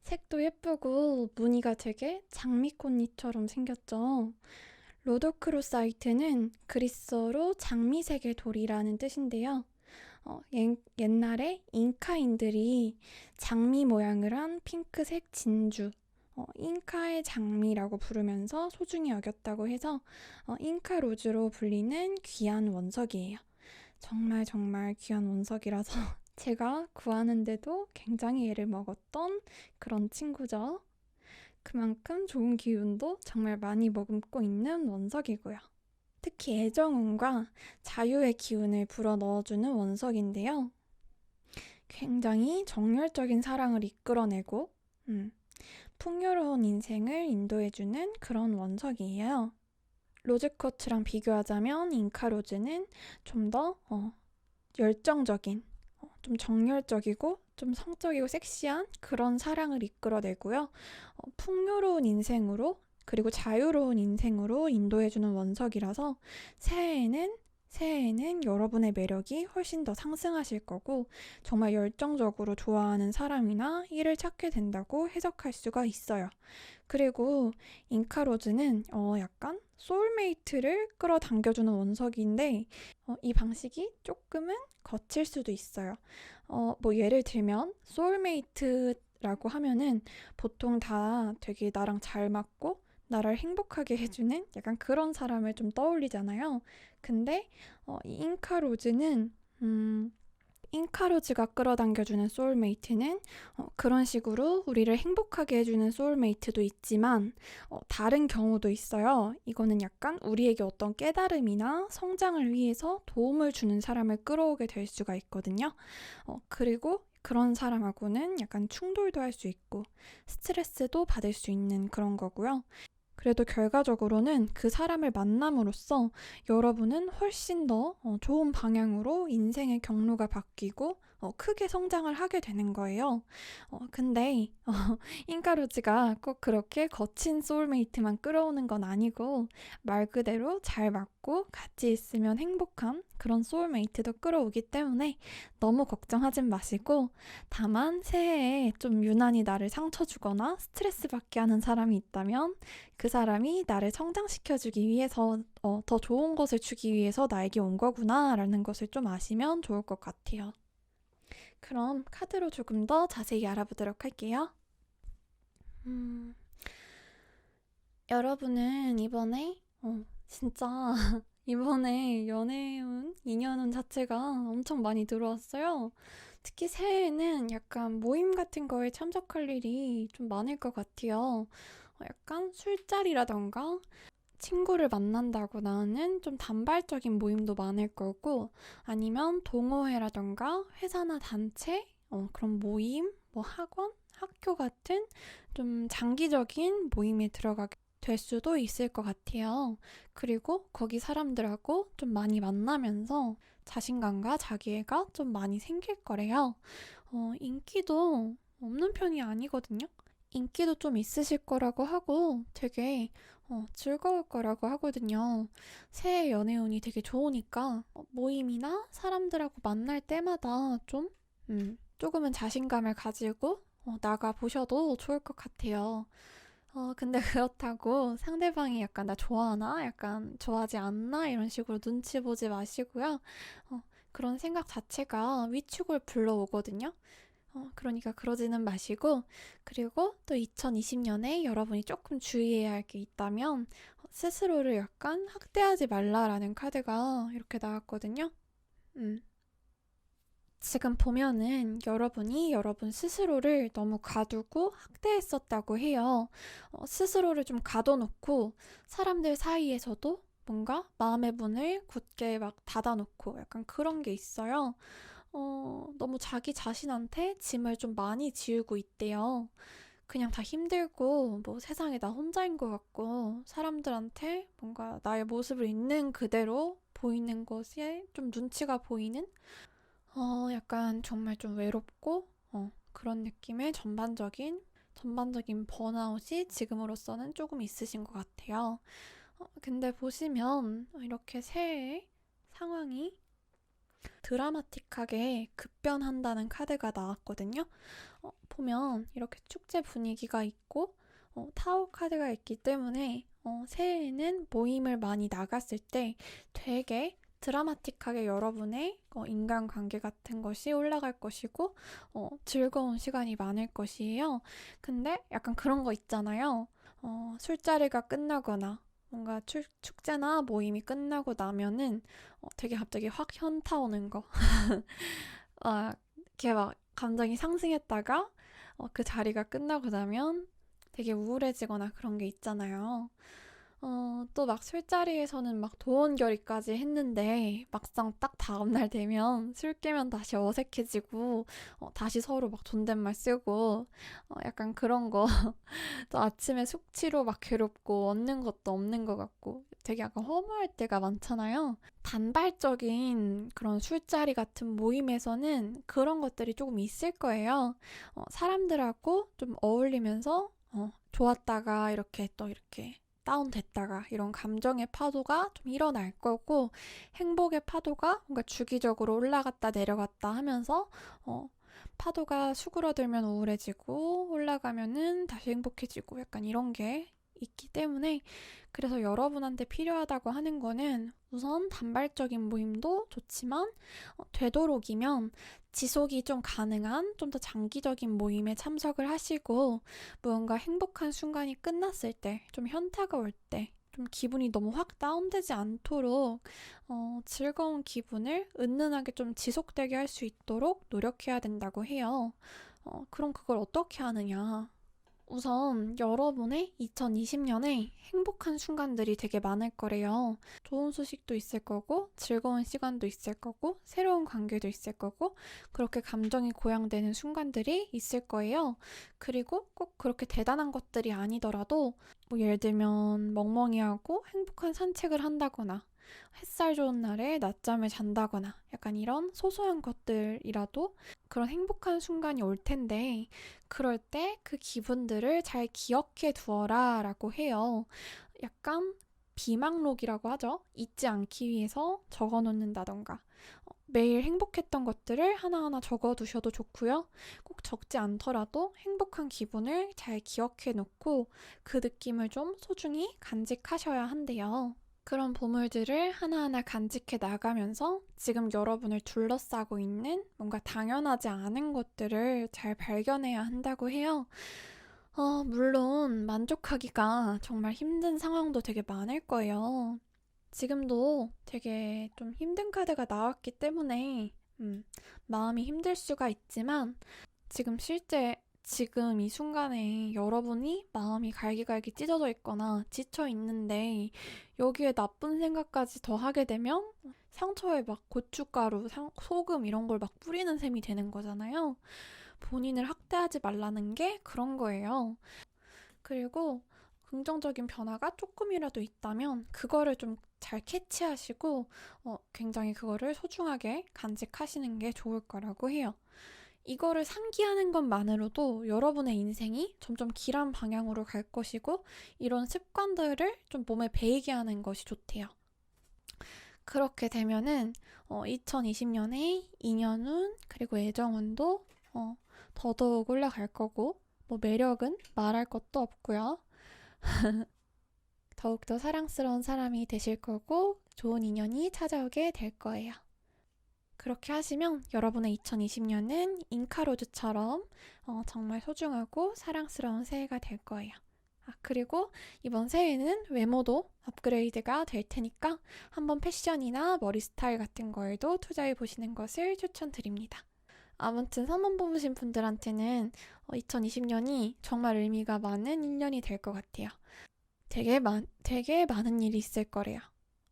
색도 예쁘고 무늬가 되게 장미꽃잎처럼 생겼죠. 로도크로사이트는 그리스어로 장미색의 돌이라는 뜻인데요. 옛날에 잉카인들이 장미 모양을 한 핑크색 진주, 잉카의 장미라고 부르면서 소중히 여겼다고 해서 잉카 로즈로 불리는 귀한 원석이에요. 정말 정말 귀한 원석이라서 제가 구하는데도 굉장히 애를 먹었던 그런 친구죠. 그만큼 좋은 기운도 정말 많이 머금고 있는 원석이고요. 특히 애정운과 자유의 기운을 불어넣어주는 원석인데요. 굉장히 정열적인 사랑을 이끌어내고 풍요로운 인생을 인도해주는 그런 원석이에요. 로즈쿼츠랑 비교하자면 잉카로즈는 좀 더 열정적인, 좀 정열적이고 좀 성적이고 섹시한 그런 사랑을 이끌어내고요. 풍요로운 인생으로 그리고 자유로운 인생으로 인도해주는 원석이라서 새해에는 여러분의 매력이 훨씬 더 상승하실 거고 정말 열정적으로 좋아하는 사람이나 일을 찾게 된다고 해석할 수가 있어요. 그리고 잉카로즈는 약간 소울메이트를 끌어당겨주는 원석인데 이 방식이 조금은 거칠 수도 있어요. 뭐 예를 들면 소울메이트라고 하면은 보통 다 되게 나랑 잘 맞고 나를 행복하게 해주는 약간 그런 사람을 좀 떠올리잖아요. 근데 이 잉카로즈가 끌어당겨주는 소울메이트는 그런 식으로 우리를 행복하게 해주는 소울메이트도 있지만 다른 경우도 있어요. 이거는 약간 우리에게 어떤 깨달음이나 성장을 위해서 도움을 주는 사람을 끌어오게 될 수가 있거든요. 그리고 그런 사람하고는 약간 충돌도 할 수 있고 스트레스도 받을 수 있는 그런 거고요. 그래도 결과적으로는 그 사람을 만남으로써 여러분은 훨씬 더 좋은 방향으로 인생의 경로가 바뀌고 크게 성장을 하게 되는 거예요. 근데 인카루즈가 꼭 그렇게 거친 소울메이트만 끌어오는 건 아니고 말 그대로 잘 맞고 같이 있으면 행복한 그런 소울메이트도 끌어오기 때문에 너무 걱정하진 마시고, 다만 새해에 좀 유난히 나를 상처 주거나 스트레스 받게 하는 사람이 있다면 그 사람이 나를 성장시켜주기 위해서 더 좋은 것을 주기 위해서 나에게 온 거구나 라는 것을 좀 아시면 좋을 것 같아요. 그럼 카드로 조금 더 자세히 알아보도록 할게요. 여러분은 이번에 진짜 이번에 연애운, 인연운 자체가 엄청 많이 들어왔어요. 특히 새해에는 약간 모임 같은 거에 참석할 일이 좀 많을 것 같아요. 약간 술자리라던가 친구를 만난다거나 하는 좀 단발적인 모임도 많을 거고, 아니면 동호회라던가 회사나 단체, 그런 모임, 뭐 학원, 학교 같은 좀 장기적인 모임에 들어가게 될 수도 있을 것 같아요. 그리고 거기 사람들하고 좀 많이 만나면서 자신감과 자기애가 좀 많이 생길 거래요. 인기도 없는 편이 아니거든요. 인기도 좀 있으실 거라고 하고 되게 즐거울 거라고 하거든요. 새해 연애운이 되게 좋으니까 모임이나 사람들하고 만날 때마다 조금은 자신감을 가지고 나가 보셔도 좋을 것 같아요. 근데 그렇다고 상대방이 약간 나 좋아하나? 약간 좋아하지 않나? 이런 식으로 눈치 보지 마시고요. 그런 생각 자체가 위축을 불러오거든요. 그러니까 그러지는 마시고, 그리고 또 2020년에 여러분이 조금 주의해야 할 게 있다면 스스로를 약간 학대하지 말라라는 카드가 이렇게 나왔거든요. 음. 지금 보면은 여러분이 여러분 스스로를 너무 가두고 학대했었다고 해요. 스스로를 좀 가둬놓고 사람들 사이에서도 뭔가 마음의 문을 굳게 막 닫아놓고 약간 그런 게 있어요. 너무 자기 자신한테 짐을 좀 많이 지우고 있대요. 그냥 다 힘들고 뭐 세상에 나 혼자인 것 같고 사람들한테 뭔가 나의 모습을 있는 그대로 보이는 것에 좀 눈치가 보이는 약간 정말 좀 외롭고 그런 느낌의 전반적인 번아웃이 지금으로서는 조금 있으신 것 같아요. 근데 보시면 이렇게 새해 상황이 드라마틱하게 급변한다는 카드가 나왔거든요. 보면 이렇게 축제 분위기가 있고 타워 카드가 있기 때문에 새해에는 모임을 많이 나갔을 때 되게 드라마틱하게 여러분의 인간관계 같은 것이 올라갈 것이고 즐거운 시간이 많을 것이에요. 근데 약간 그런 거 있잖아요. 술자리가 끝나거나 뭔가 축제나 모임이 끝나고 나면은 되게 갑자기 확 현타 오는 거. 이렇게 막 감정이 상승했다가 그 자리가 끝나고 나면 되게 우울해지거나 그런 게 있잖아요. 또 막 술자리에서는 막 도원결의까지 했는데 막상 딱 다음날 되면 술 깨면 다시 어색해지고 다시 서로 막 존댓말 쓰고 약간 그런 거. 또 아침에 숙취로 막 괴롭고 얻는 것도 없는 것 같고 되게 약간 허무할 때가 많잖아요. 단발적인 그런 술자리 같은 모임에서는 그런 것들이 조금 있을 거예요. 사람들하고 좀 어울리면서 좋았다가 이렇게 또 이렇게 다운됐다가 이런 감정의 파도가 좀 일어날 거고, 행복의 파도가 뭔가 주기적으로 올라갔다 내려갔다 하면서 파도가 수그러들면 우울해지고 올라가면은 다시 행복해지고 약간 이런 게 있기 때문에, 그래서 여러분한테 필요하다고 하는 거는 우선 단발적인 모임도 좋지만 되도록이면 지속이 좀 가능한 좀 더 장기적인 모임에 참석을 하시고, 무언가 행복한 순간이 끝났을 때, 좀 현타가 올 때, 좀 기분이 너무 확 다운되지 않도록 즐거운 기분을 은은하게 좀 지속되게 할 수 있도록 노력해야 된다고 해요. 그럼 그걸 어떻게 하느냐? 우선 여러분의 2020년에 행복한 순간들이 되게 많을 거래요. 좋은 소식도 있을 거고, 즐거운 시간도 있을 거고, 새로운 관계도 있을 거고, 그렇게 감정이 고양되는 순간들이 있을 거예요. 그리고 꼭 그렇게 대단한 것들이 아니더라도, 뭐 예를 들면 멍멍이하고 행복한 산책을 한다거나, 햇살 좋은 날에 낮잠을 잔다거나 약간 이런 소소한 것들이라도 그런 행복한 순간이 올 텐데 그럴 때 그 기분들을 잘 기억해 두어라 라고 해요. 약간 비망록이라고 하죠. 잊지 않기 위해서 적어 놓는다던가 매일 행복했던 것들을 하나하나 적어 두셔도 좋고요. 꼭 적지 않더라도 행복한 기분을 잘 기억해 놓고 그 느낌을 좀 소중히 간직하셔야 한대요. 그런 보물들을 하나하나 간직해 나가면서 지금 여러분을 둘러싸고 있는 뭔가 당연하지 않은 것들을 잘 발견해야 한다고 해요. 물론 만족하기가 정말 힘든 상황도 되게 많을 거예요. 지금도 되게 좀 힘든 카드가 나왔기 때문에 마음이 힘들 수가 있지만 지금 이 순간에 여러분이 마음이 갈기갈기 찢어져 있거나 지쳐 있는데 여기에 나쁜 생각까지 더 하게 되면 상처에 막 고춧가루, 소금 이런 걸 막 뿌리는 셈이 되는 거잖아요. 본인을 학대하지 말라는 게 그런 거예요. 그리고 긍정적인 변화가 조금이라도 있다면 그거를 좀 잘 캐치하시고 굉장히 그거를 소중하게 간직하시는 게 좋을 거라고 해요. 이거를 상기하는 것만으로도 여러분의 인생이 점점 길한 방향으로 갈 것이고 이런 습관들을 좀 몸에 배이게 하는 것이 좋대요. 그렇게 되면은 2020년에 인연운 그리고 애정운도 더더욱 올라갈 거고 뭐 매력은 말할 것도 없고요. 더욱더 사랑스러운 사람이 되실 거고 좋은 인연이 찾아오게 될 거예요. 그렇게 하시면 여러분의 2020년은 잉카로즈처럼 정말 소중하고 사랑스러운 새해가 될 거예요. 그리고 이번 새해는 외모도 업그레이드가 될 테니까 한번 패션이나 머리 스타일 같은 거에도 투자해 보시는 것을 추천드립니다. 아무튼 선물 뽑으신 분들한테는 2020년이 정말 의미가 많은 1년이 될 것 같아요. 되게 많은 일이 있을 거래요.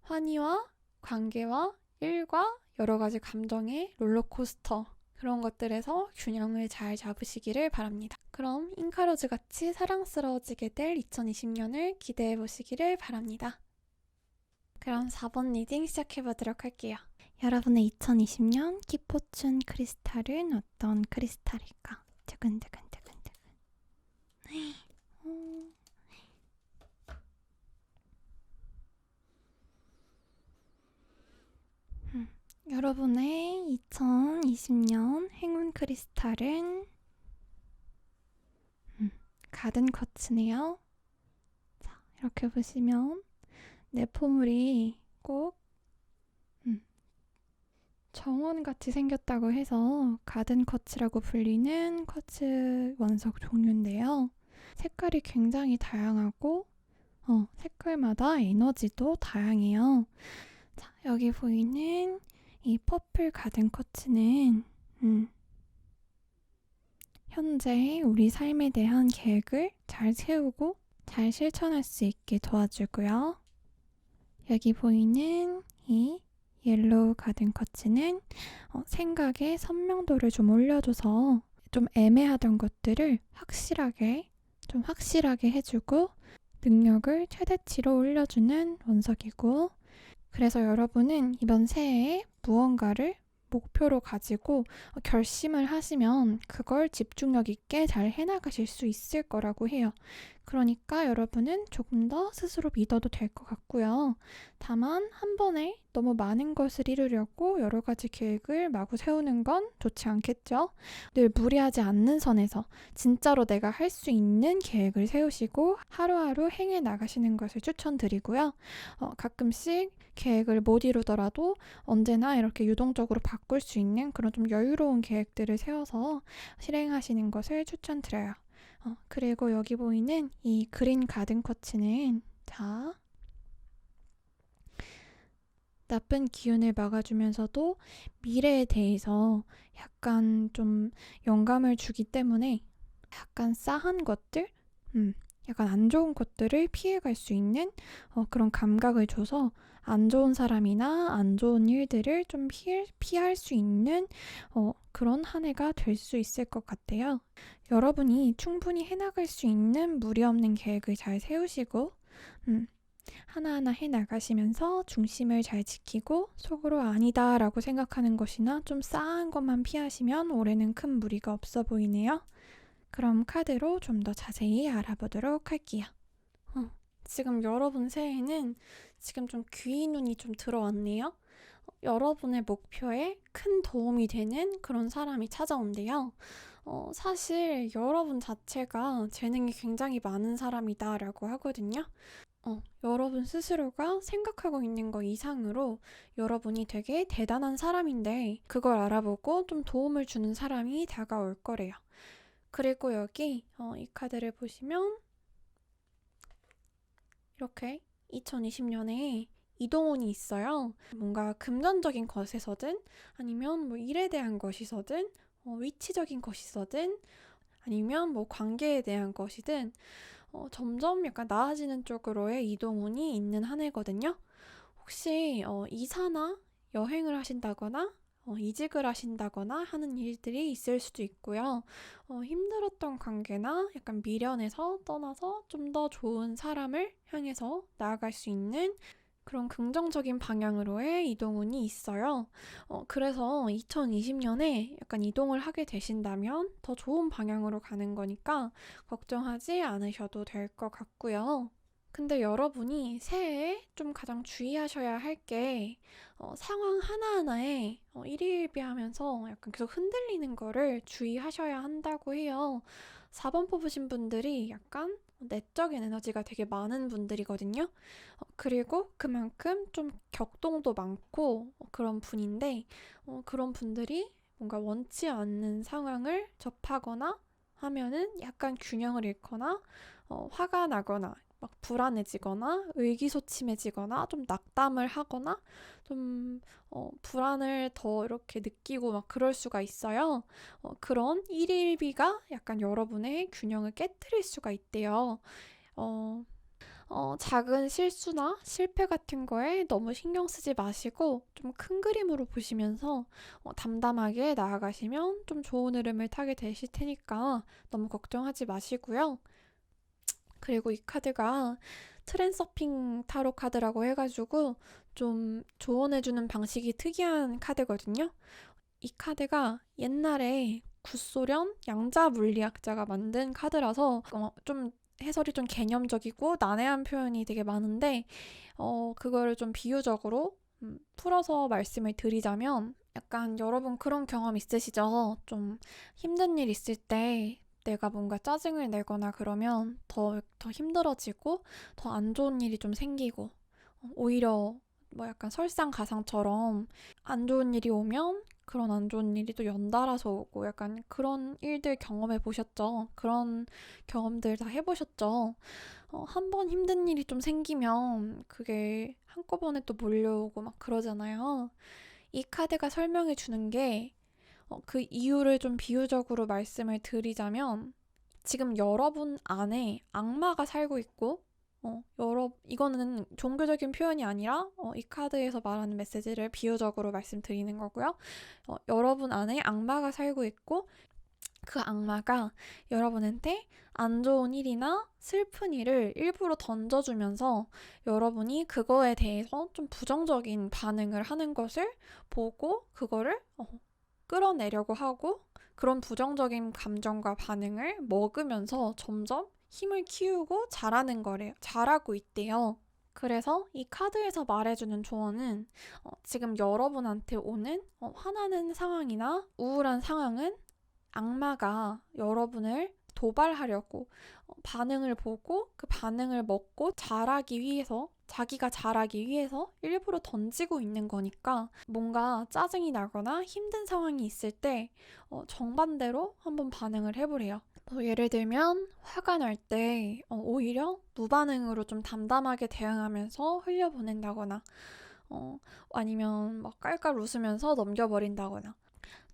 환희와 관계와 일과 여러 가지 감정의 롤러코스터 그런 것들에서 균형을 잘 잡으시기를 바랍니다. 그럼 잉카로즈 같이 사랑스러워지게 될 2020년을 기대해 보시기를 바랍니다. 그럼 4번 리딩 시작해 보도록 할게요. 여러분의 2020년 키포춘 크리스탈은 어떤 크리스탈일까? 두근두근두근두근. 여러분의 2020년 행운 크리스탈은 가든 쿼츠네요. 자, 이렇게 보시면 내 포물이 꼭 정원같이 생겼다고 해서 가든 쿼츠라고 불리는 쿼츠 원석 종류인데요. 색깔이 굉장히 다양하고 색깔마다 에너지도 다양해요. 자, 여기 보이는 이 퍼플 가든 쿼츠는 현재 우리 삶에 대한 계획을 잘 세우고 잘 실천할 수 있게 도와주고요. 여기 보이는 이 옐로우 가든 쿼츠는 생각의 선명도를 좀 올려줘서 좀 애매하던 것들을 확실하게 해주고 능력을 최대치로 올려주는 원석이고, 그래서 여러분은 이번 새해에 무언가를 목표로 가지고 결심을 하시면 그걸 집중력 있게 잘 해나가실 수 있을 거라고 해요. 그러니까 여러분은 조금 더 스스로 믿어도 될 것 같고요. 다만 한 번에 너무 많은 것을 이루려고 여러 가지 계획을 마구 세우는 건 좋지 않겠죠? 늘 무리하지 않는 선에서 진짜로 내가 할 수 있는 계획을 세우시고 하루하루 행해 나가시는 것을 추천드리고요. 가끔씩 계획을 못 이루더라도 언제나 이렇게 유동적으로 바꿀 수 있는 그런 좀 여유로운 계획들을 세워서 실행하시는 것을 추천드려요. 그리고 여기 보이는 이 그린 가든 쿼츠는 나쁜 기운을 막아주면서도 미래에 대해서 약간 좀 영감을 주기 때문에 약간 싸한 것들, 약간 안 좋은 것들을 피해갈 수 있는 그런 감각을 줘서 안 좋은 사람이나 안 좋은 일들을 좀 피할 수 있는 그런 한 해가 될 수 있을 것 같아요. 여러분이 충분히 해나갈 수 있는 무리 없는 계획을 잘 세우시고 하나하나 해 나가시면서 중심을 잘 지키고 속으로 아니다 라고 생각하는 것이나 좀 싸한 것만 피하시면 올해는 큰 무리가 없어 보이네요. 그럼 카드로 좀 더 자세히 알아보도록 할게요. 지금 여러분 새해에는 지금 좀 귀인운이 좀 들어왔네요. 여러분의 목표에 큰 도움이 되는 그런 사람이 찾아온대요. 사실 여러분 자체가 재능이 굉장히 많은 사람이다라고 하거든요. 여러분 스스로가 생각하고 있는 거 이상으로 여러분이 되게 대단한 사람인데 그걸 알아보고 좀 도움을 주는 사람이 다가올 거래요. 그리고 여기 이 카드를 보시면 이렇게 2020년에 이동운이 있어요. 뭔가 금전적인 것에서든 아니면 뭐 일에 대한 것이서든 위치적인 것이서든 아니면 뭐 관계에 대한 것이든 점점 약간 나아지는 쪽으로의 이동운이 있는 한 해거든요. 혹시 이사나 여행을 하신다거나 이직을 하신다거나 하는 일들이 있을 수도 있고요. 힘들었던 관계나 약간 미련에서 떠나서 좀 더 좋은 사람을 향해서 나아갈 수 있는 그런 긍정적인 방향으로의 이동운이 있어요. 그래서 2020년에 약간 이동을 하게 되신다면 더 좋은 방향으로 가는 거니까 걱정하지 않으셔도 될 것 같고요. 근데 여러분이 새해에 좀 가장 주의하셔야 할 게 상황 하나하나에 일희일비하면서 약간 계속 흔들리는 거를 주의하셔야 한다고 해요. 4번 뽑으신 분들이 약간 내적인 에너지가 되게 많은 분들이거든요. 그리고 그만큼 좀 격동도 많고 그런 분인데 그런 분들이 뭔가 원치 않는 상황을 접하거나 하면은 약간 균형을 잃거나 화가 나거나 막 불안해지거나 의기소침해지거나 좀 낙담을 하거나 좀 불안을 더 이렇게 느끼고 막 그럴 수가 있어요. 그런 일일비가 약간 여러분의 균형을 깨트릴 수가 있대요. 작은 실수나 실패 같은 거에 너무 신경 쓰지 마시고 좀 큰 그림으로 보시면서 담담하게 나아가시면 좀 좋은 흐름을 타게 되실 테니까 너무 걱정하지 마시고요. 그리고 이 카드가 트랜서핑 타로 카드라고 해가지고 좀 조언해주는 방식이 특이한 카드거든요. 이 카드가 옛날에 구소련 양자 물리학자가 만든 카드라서 좀 해설이 좀 개념적이고 난해한 표현이 되게 많은데 그거를 좀 비유적으로 풀어서 말씀을 드리자면 약간 여러분 그런 경험 있으시죠? 좀 힘든 일 있을 때 내가 뭔가 짜증을 내거나 그러면 더 힘들어지고 더 안 좋은 일이 좀 생기고 오히려 뭐 약간 설상가상처럼 안 좋은 일이 오면 그런 안 좋은 일이 또 연달아서 오고 약간 그런 일들 경험해 보셨죠? 그런 경험들 다 해보셨죠? 한 번 힘든 일이 좀 생기면 그게 한꺼번에 또 몰려오고 막 그러잖아요. 이 카드가 설명해 주는 게 그 이유를 좀 비유적으로 말씀을 드리자면 지금 여러분 안에 악마가 살고 있고 이거는 종교적인 표현이 아니라 이 카드에서 말하는 메시지를 비유적으로 말씀드리는 거고요. 여러분 안에 악마가 살고 있고 그 악마가 여러분한테 안 좋은 일이나 슬픈 일을 일부러 던져주면서 여러분이 그거에 대해서 좀 부정적인 반응을 하는 것을 보고 그거를 끌어내려고 하고 그런 부정적인 감정과 반응을 먹으면서 점점 힘을 키우고 잘하고 있대요. 그래서 이 카드에서 말해주는 조언은 지금 여러분한테 오는 화나는 상황이나 우울한 상황은 악마가 여러분을 도발하려고 반응을 보고 그 반응을 먹고 자기가 잘하기 위해서 일부러 던지고 있는 거니까 뭔가 짜증이 나거나 힘든 상황이 있을 때 정반대로 한번 반응을 해보래요. 예를 들면 화가 날 때 오히려 무반응으로 좀 담담하게 대응하면서 흘려보낸다거나 아니면 막 깔깔 웃으면서 넘겨버린다거나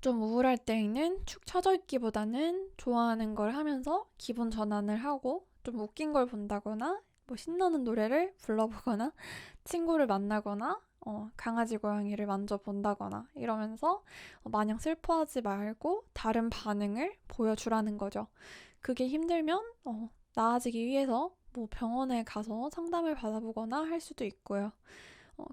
좀 우울할 때에는 축 처져 있기보다는 좋아하는 걸 하면서 기분 전환을 하고 좀 웃긴 걸 본다거나 뭐 신나는 노래를 불러보거나 친구를 만나거나 강아지 고양이를 만져본다거나 이러면서 마냥 슬퍼하지 말고 다른 반응을 보여주라는 거죠. 그게 힘들면 나아지기 위해서 뭐 병원에 가서 상담을 받아보거나 할 수도 있고요.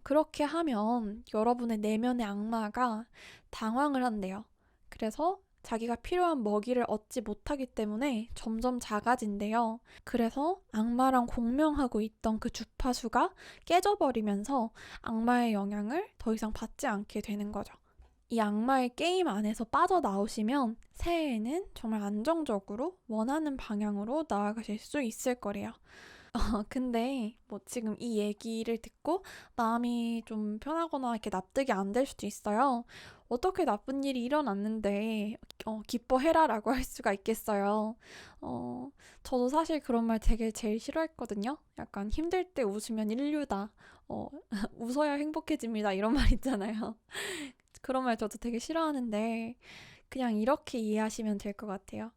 그렇게 하면 여러분의 내면의 악마가 당황을 한대요. 그래서 자기가 필요한 먹이를 얻지 못하기 때문에 점점 작아진대요. 그래서 악마랑 공명하고 있던 그 주파수가 깨져버리면서 악마의 영향을 더 이상 받지 않게 되는 거죠. 이 악마의 게임 안에서 빠져나오시면 새해에는 정말 안정적으로 원하는 방향으로 나아가실 수 있을 거래요. 근데 뭐 지금 이 얘기를 듣고 마음이 좀 편하거나 이렇게 납득이 안 될 수도 있어요. 어떻게 나쁜 일이 일어났는데 기뻐해라라고 할 수가 있겠어요. 어, 저도 사실 그런 말 되게 제일 싫어했거든요. 약간 힘들 때 웃으면 인류다. 어, 웃어야 행복해집니다. 이런 말 있잖아요. 그런 말 저도 되게 싫어하는데 그냥 이렇게 이해하시면 될 것 같아요.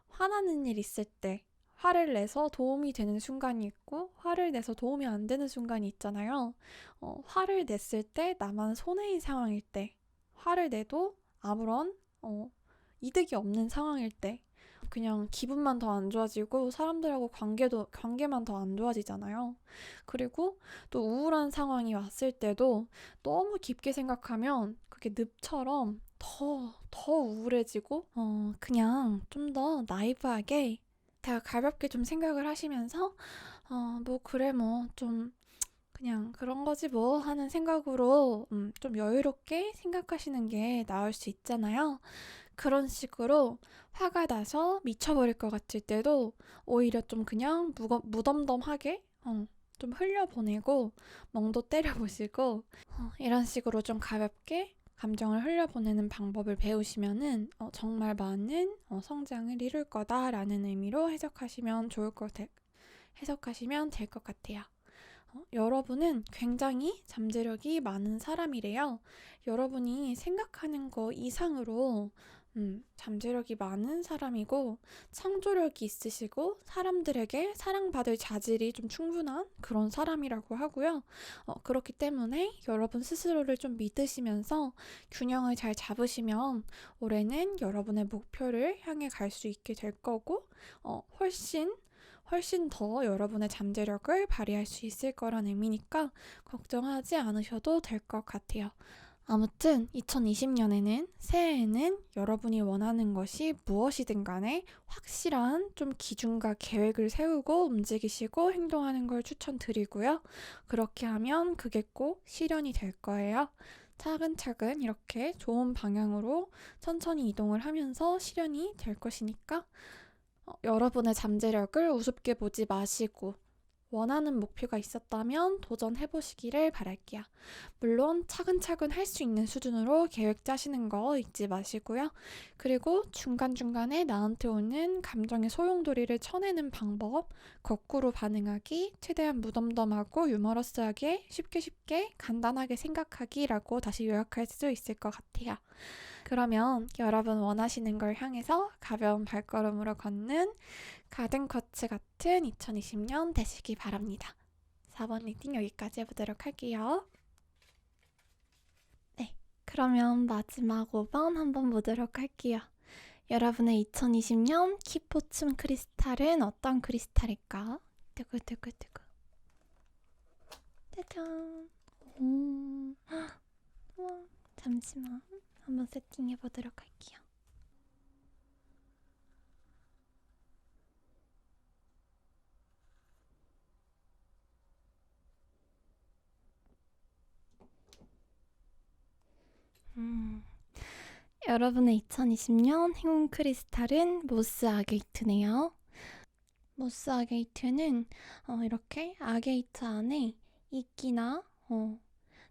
화나는 일 있을 때 화를 내서 도움이 되는 순간이 있고 화를 내서 도움이 안 되는 순간이 있잖아요. 화를 냈을 때 나만 손해인 상황일 때 화를 내도 아무런 이득이 없는 상황일 때 그냥 기분만 더 안 좋아지고 사람들하고 관계만 더 안 좋아지잖아요. 그리고 또 우울한 상황이 왔을 때도 너무 깊게 생각하면 그게 늪처럼 더 우울해지고 그냥 좀 더 나이브하게 다 가볍게 좀 생각을 하시면서 뭐 그래 뭐 좀 그냥 그런 거지 뭐 하는 생각으로 좀 여유롭게 생각하시는 게 나을 수 있잖아요. 그런 식으로 화가 나서 미쳐버릴 것 같을 때도 오히려 좀 그냥 무덤덤하게 좀 흘려보내고 멍도 때려보시고 이런 식으로 좀 가볍게 감정을 흘려보내는 방법을 배우시면은 정말 많은 성장을 이룰 거다라는 의미로 해석하시면 될 것 같아요. 여러분은 굉장히 잠재력이 많은 사람이래요. 여러분이 생각하는 거 이상으로 잠재력이 많은 사람이고 창조력이 있으시고 사람들에게 사랑받을 자질이 좀 충분한 그런 사람이라고 하고요. 그렇기 때문에 여러분 스스로를 좀 믿으시면서 균형을 잘 잡으시면 올해는 여러분의 목표를 향해 갈 수 있게 될 거고 훨씬 더 여러분의 잠재력을 발휘할 수 있을 거란 의미니까 걱정하지 않으셔도 될 것 같아요. 아무튼 2020년에는 새해에는 여러분이 원하는 것이 무엇이든 간에 확실한 좀 기준과 계획을 세우고 움직이시고 행동하는 걸 추천드리고요. 그렇게 하면 그게 꼭 실현이 될 거예요. 차근차근 이렇게 좋은 방향으로 천천히 이동을 하면서 실현이 될 것이니까 여러분의 잠재력을 우습게 보지 마시고 원하는 목표가 있었다면 도전해보시기를 바랄게요. 물론 차근차근 할 수 있는 수준으로 계획 짜시는 거 잊지 마시고요. 그리고 중간중간에 나한테 오는 감정의 소용돌이를 쳐내는 방법, 거꾸로 반응하기, 최대한 무덤덤하고 유머러스하게 쉽게 간단하게 생각하기라고 다시 요약할 수 있을 것 같아요. 그러면 여러분 원하시는 걸 향해서 가벼운 발걸음으로 걷는 가든커츠 같은 2020년 되시기 바랍니다. 4번 리딩 여기까지 해보도록 할게요. 네, 그러면 마지막 5번 한번 보도록 할게요. 여러분의 2020년 키포춘 크리스탈은 어떤 크리스탈일까? 두구두구두구. 짜잔. 우와, 잠시만. 한번 세팅해보도록 할게요. 여러분의 2020년 행운 크리스탈은 모스 아게이트네요. 모스 아게이트는 이렇게 아게이트 안에 이끼나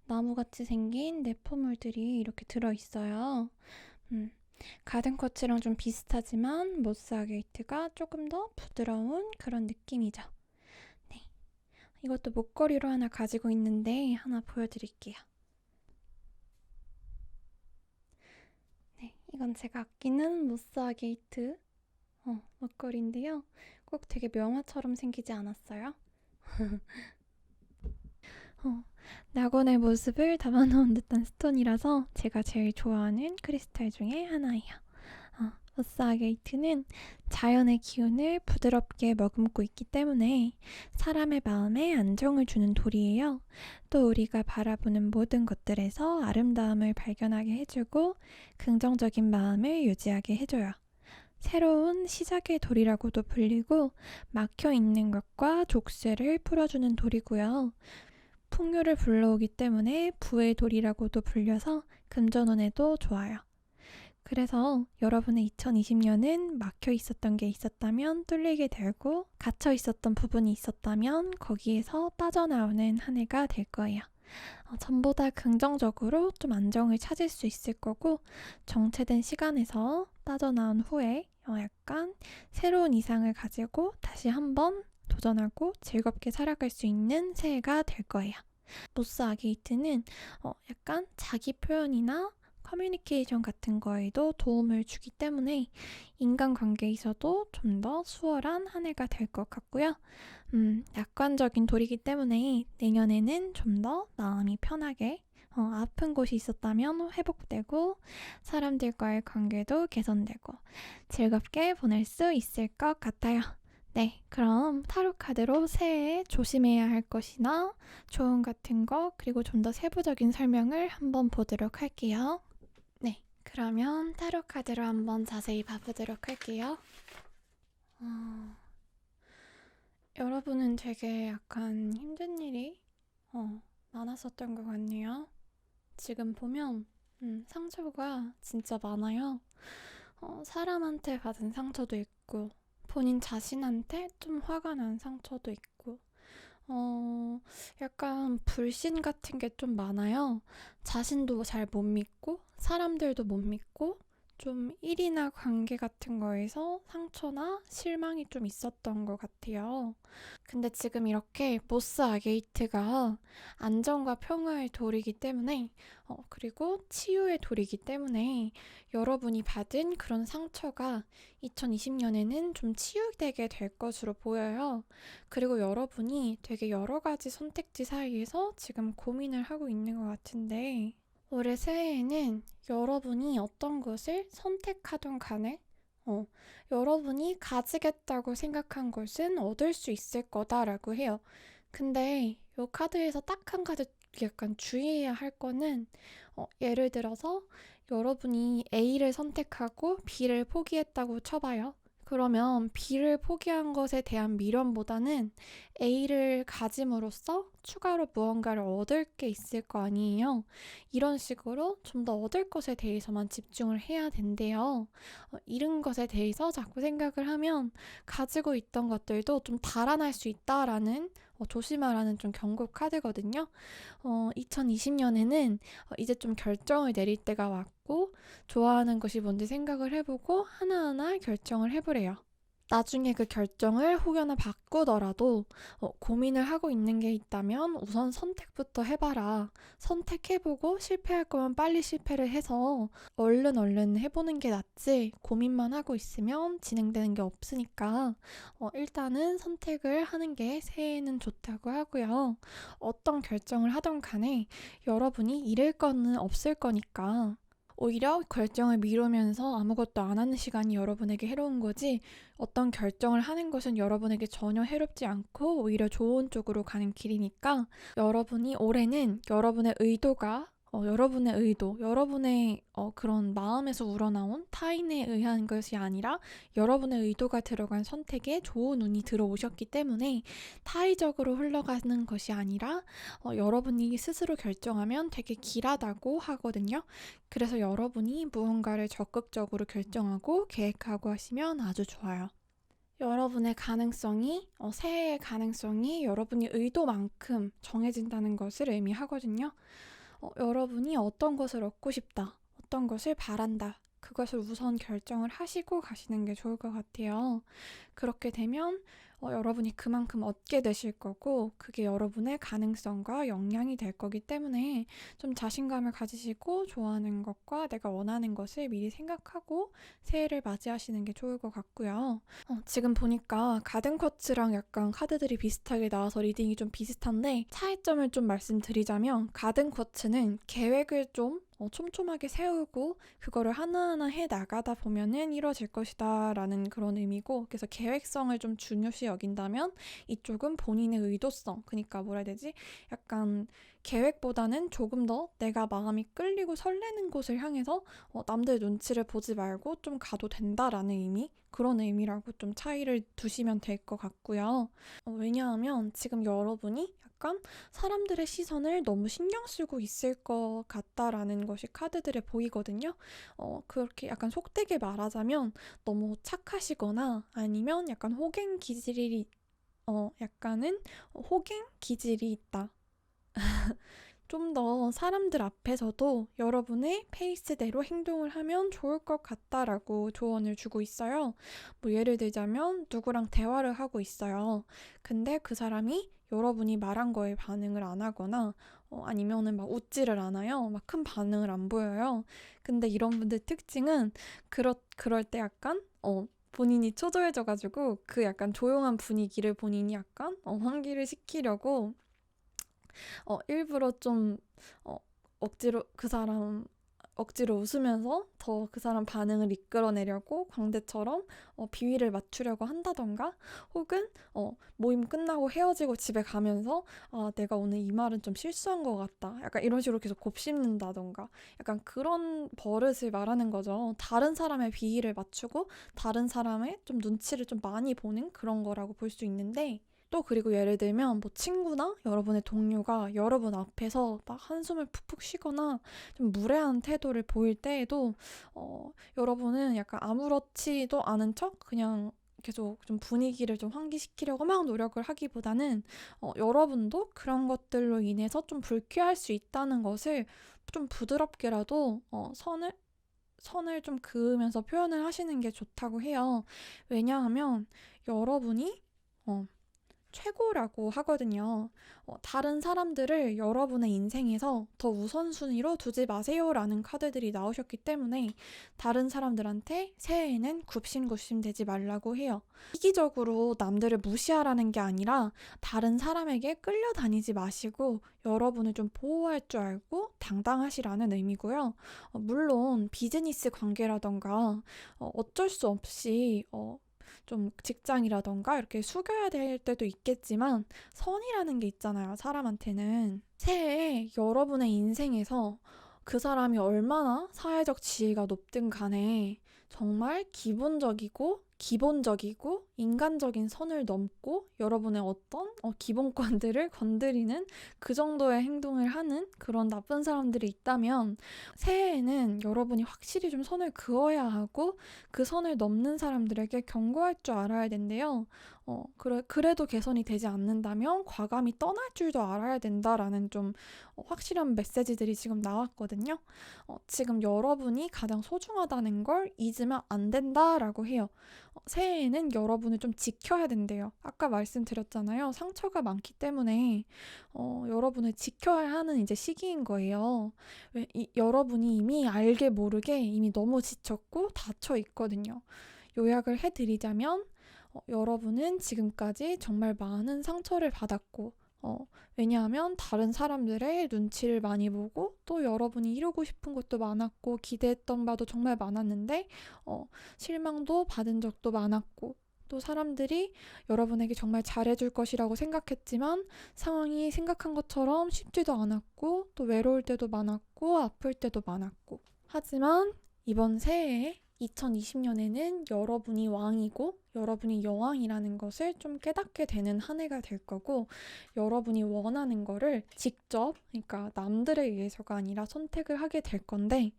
나무같이 생긴 내포물들이 이렇게 들어있어요. 가든쿼츠랑 좀 비슷하지만 모스 아게이트가 조금 더 부드러운 그런 느낌이죠. 네, 이것도 목걸이로 하나 가지고 있는데 하나 보여드릴게요. 네, 이건 제가 아끼는 모스 아게이트 목걸이인데요. 꼭 되게 명화처럼 생기지 않았어요? 낙원의 모습을 담아놓은 듯한 스톤이라서 제가 제일 좋아하는 크리스탈 중에 하나예요. 모스아게이트는 자연의 기운을 부드럽게 머금고 있기 때문에 사람의 마음에 안정을 주는 돌이에요. 또 우리가 바라보는 모든 것들에서 아름다움을 발견하게 해주고 긍정적인 마음을 유지하게 해줘요. 새로운 시작의 돌이라고도 불리고 막혀 있는 것과 족쇄를 풀어주는 돌이고요. 풍요를 불러오기 때문에 부의 돌이라고도 불려서 금전운에도 좋아요. 그래서 여러분의 2020년은 막혀 있었던 게 있었다면 뚫리게 되고 갇혀 있었던 부분이 있었다면 거기에서 빠져나오는 한 해가 될 거예요. 전보다 긍정적으로 좀 안정을 찾을 수 있을 거고 정체된 시간에서 빠져나온 후에 약간 새로운 이상을 가지고 다시 한번 도전하고 즐겁게 살아갈 수 있는 새해가 될 거예요. 모스아게이트는 약간 자기 표현이나 커뮤니케이션 같은 거에도 도움을 주기 때문에 인간관계에서도 좀 더 수월한 한 해가 될 것 같고요. 낙관적인 돌이기 때문에 내년에는 좀 더 마음이 편하게 아픈 곳이 있었다면 회복되고 사람들과의 관계도 개선되고 즐겁게 보낼 수 있을 것 같아요. 네, 그럼 타로 카드로 새해에 조심해야 할 것이나 조언 같은 거 그리고 좀 더 세부적인 설명을 한번 보도록 할게요. 네, 그러면 타로 카드로 한번 자세히 봐보도록 할게요. 여러분은 되게 약간 힘든 일이 많았었던 것 같네요. 지금 보면 상처가 진짜 많아요. 사람한테 받은 상처도 있고 본인 자신한테 좀 화가 난 상처도 있고 약간 불신 같은 게 좀 많아요. 자신도 잘 못 믿고 사람들도 못 믿고 좀 일이나 관계 같은 거에서 상처나 실망이 좀 있었던 것 같아요. 근데 지금 이렇게 모스 아게이트가 안정과 평화의 돌이기 때문에 그리고 치유의 돌이기 때문에 여러분이 받은 그런 상처가 2020년에는 좀 치유되게 될 것으로 보여요. 그리고 여러분이 되게 여러 가지 선택지 사이에서 지금 고민을 하고 있는 것 같은데 올해 새해에는 여러분이 어떤 것을 선택하든 간에 여러분이 가지겠다고 생각한 것은 얻을 수 있을 거다라고 해요. 근데 이 카드에서 딱 한 가지 약간 주의해야 할 거는 예를 들어서 여러분이 A를 선택하고 B를 포기했다고 쳐봐요. 그러면 B를 포기한 것에 대한 미련보다는 A를 가짐으로써 추가로 무언가를 얻을 게 있을 거 아니에요. 이런 식으로 좀 더 얻을 것에 대해서만 집중을 해야 된대요. 잃은 것에 대해서 자꾸 생각을 하면 가지고 있던 것들도 좀 달아날 수 있다라는 조심하라는 좀 경고 카드거든요. 2020년에는 이제 좀 결정을 내릴 때가 왔고 좋아하는 것이 뭔지 생각을 해보고 하나하나 결정을 해보래요. 나중에 그 결정을 혹여나 바꾸더라도 고민을 하고 있는 게 있다면 우선 선택부터 해봐라. 선택해보고 실패할 거면 빨리 실패를 해서 얼른 해보는 게 낫지 고민만 하고 있으면 진행되는 게 없으니까 일단은 선택을 하는 게 새해에는 좋다고 하고요. 어떤 결정을 하던 간에 여러분이 잃을 거는 없을 거니까 오히려 결정을 미루면서 아무것도 안 하는 시간이 여러분에게 해로운 거지 어떤 결정을 하는 것은 여러분에게 전혀 해롭지 않고 오히려 좋은 쪽으로 가는 길이니까 여러분이 올해는 여러분의 의도가 여러분의 의도, 여러분의 그런 마음에서 우러나온 타인에 의한 것이 아니라 여러분의 의도가 들어간 선택에 좋은 운이 들어오셨기 때문에 타의적으로 흘러가는 것이 아니라 여러분이 스스로 결정하면 되게 길하다고 하거든요. 그래서 여러분이 무언가를 적극적으로 결정하고 계획하고 하시면 아주 좋아요. 여러분의 가능성이, 새해의 가능성이 여러분이 의도만큼 정해진다는 것을 의미하거든요. 여러분이 어떤 것을 얻고 싶다, 어떤 것을 바란다, 그것을 우선 결정을 하시고 가시는 게 좋을 것 같아요. 그렇게 되면 여러분이 그만큼 얻게 되실 거고 그게 여러분의 가능성과 역량이 될 거기 때문에 좀 자신감을 가지시고 좋아하는 것과 내가 원하는 것을 미리 생각하고 새해를 맞이하시는 게 좋을 것 같고요. 지금 보니까 가든 쿼츠랑 약간 카드들이 비슷하게 나와서 리딩이 좀 비슷한데 차이점을 좀 말씀드리자면 가든 쿼츠는 계획을 좀 촘촘하게 세우고 그거를 하나하나 해 나가다 보면은 이루어질 것이다 라는 그런 의미고, 그래서 계획성을 좀 중요시 여긴다면 이쪽은 본인의 의도성, 그러니까 뭐라 해야 되지? 약간 계획보다는 조금 더 내가 마음이 끌리고 설레는 곳을 향해서 남들 눈치를 보지 말고 좀 가도 된다라는 의미, 그런 의미라고 좀 차이를 두시면 될 것 같고요. 왜냐하면 지금 여러분이 약간 사람들의 시선을 너무 신경 쓰고 있을 것 같다라는 것이 카드들에 보이거든요. 그렇게 약간 속되게 말하자면 너무 착하시거나 아니면 약간 약간은 호갱 기질이 있다. 좀 더 사람들 앞에서도 여러분의 페이스대로 행동을 하면 좋을 것 같다라고 조언을 주고 있어요. 뭐 예를 들자면 누구랑 대화를 하고 있어요. 근데 그 사람이 여러분이 말한 거에 반응을 안 하거나 아니면은 막 웃지를 않아요. 막 큰 반응을 안 보여요. 근데 이런 분들 특징은 그럴 때 약간 본인이 초조해져가지고 그 약간 조용한 분위기를 본인이 약간 환기를 시키려고 일부러 좀 어, 억지로 웃으면서 더 그 사람 반응을 이끌어내려고 광대처럼 비위를 맞추려고 한다던가, 혹은 모임 끝나고 헤어지고 집에 가면서 내가 오늘 이 말은 좀 실수한 것 같다, 약간 이런 식으로 계속 곱씹는다던가, 약간 그런 버릇을 말하는 거죠. 다른 사람의 비위를 맞추고 다른 사람의 좀 눈치를 좀 많이 보는 그런 거라고 볼 수 있는데, 또 그리고 예를 들면 뭐 친구나 여러분의 동료가 여러분 앞에서 막 한숨을 푹푹 쉬거나 좀 무례한 태도를 보일 때에도 여러분은 약간 아무렇지도 않은 척 그냥 계속 좀 분위기를 좀 환기시키려고 막 노력을 하기보다는 여러분도 그런 것들로 인해서 좀 불쾌할 수 있다는 것을 좀 부드럽게라도 선을 좀 그으면서 표현을 하시는 게 좋다고 해요. 왜냐하면 여러분이 어, 최고라고 하거든요. 다른 사람들을 여러분의 인생에서 더 우선순위로 두지 마세요라는 카드들이 나오셨기 때문에 다른 사람들한테 새해에는 굽신굽신 되지 말라고 해요. 이기적으로 남들을 무시하라는 게 아니라 다른 사람에게 끌려다니지 마시고 여러분을 좀 보호할 줄 알고 당당하시라는 의미고요. 물론 비즈니스 관계라던가 어쩔 수 없이 좀 직장이라던가 이렇게 숙여야 될 때도 있겠지만 선이라는 게 있잖아요, 사람한테는. 새해에 여러분의 인생에서 그 사람이 얼마나 사회적 지위가 높든 간에 정말 기본적이고 인간적인 선을 넘고 여러분의 어떤 기본권들을 건드리는 그 정도의 행동을 하는 그런 나쁜 사람들이 있다면 새해에는 여러분이 확실히 좀 선을 그어야 하고 그 선을 넘는 사람들에게 경고할 줄 알아야 된대요. 그래도 개선이 되지 않는다면 과감히 떠날 줄도 알아야 된다라는 좀 확실한 메시지들이 지금 나왔거든요. 지금 여러분이 가장 소중하다는 걸 잊으면 안 된다라고 해요. 새해에는 여러분을 좀 지켜야 된대요. 아까 말씀드렸잖아요. 상처가 많기 때문에 여러분을 지켜야 하는 이제 시기인 거예요. 여러분이 이미 알게 모르게 이미 너무 지쳤고 다쳐 있거든요. 요약을 해드리자면 여러분은 지금까지 정말 많은 상처를 받았고 왜냐하면 다른 사람들의 눈치를 많이 보고 또 여러분이 이루고 싶은 것도 많았고 기대했던 바도 정말 많았는데 실망도 받은 적도 많았고, 또 사람들이 여러분에게 정말 잘해줄 것이라고 생각했지만 상황이 생각한 것처럼 쉽지도 않았고 또 외로울 때도 많았고 아플 때도 많았고, 하지만 이번 새해에 2020년에는 여러분이 왕이고 여러분이 여왕이라는 것을 좀 깨닫게 되는 한 해가 될 거고, 여러분이 원하는 거를 직접, 그러니까 남들에 의해서가 아니라 선택을 하게 될 건데,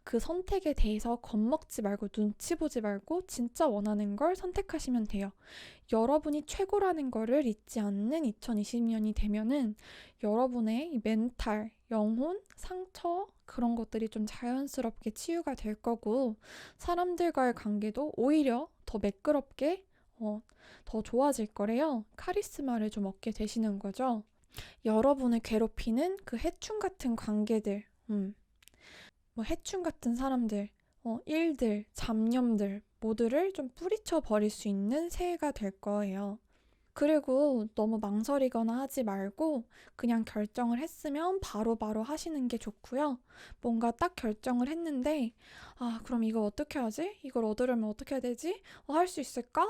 그 선택에 대해서 겁먹지 말고 눈치 보지 말고 진짜 원하는 걸 선택하시면 돼요. 여러분이 최고라는 거를 잊지 않는 2020년이 되면은 여러분의 이 멘탈, 영혼, 상처 그런 것들이 좀 자연스럽게 치유가 될 거고, 사람들과의 관계도 오히려 더 매끄럽게 더 좋아질 거래요. 카리스마를 좀 얻게 되시는 거죠. 여러분을 괴롭히는 그 해충 같은 관계들, 뭐 해충 같은 사람들, 일들, 잡념들 모두를 좀 뿌리쳐 버릴 수 있는 새해가 될 거예요. 그리고 너무 망설이거나 하지 말고 그냥 결정을 했으면 바로바로 하시는 게 좋고요. 뭔가 딱 결정을 했는데, 아, 그럼 이거 어떻게 하지? 이걸 얻으려면 어떻게 해야 되지? 할 수 있을까?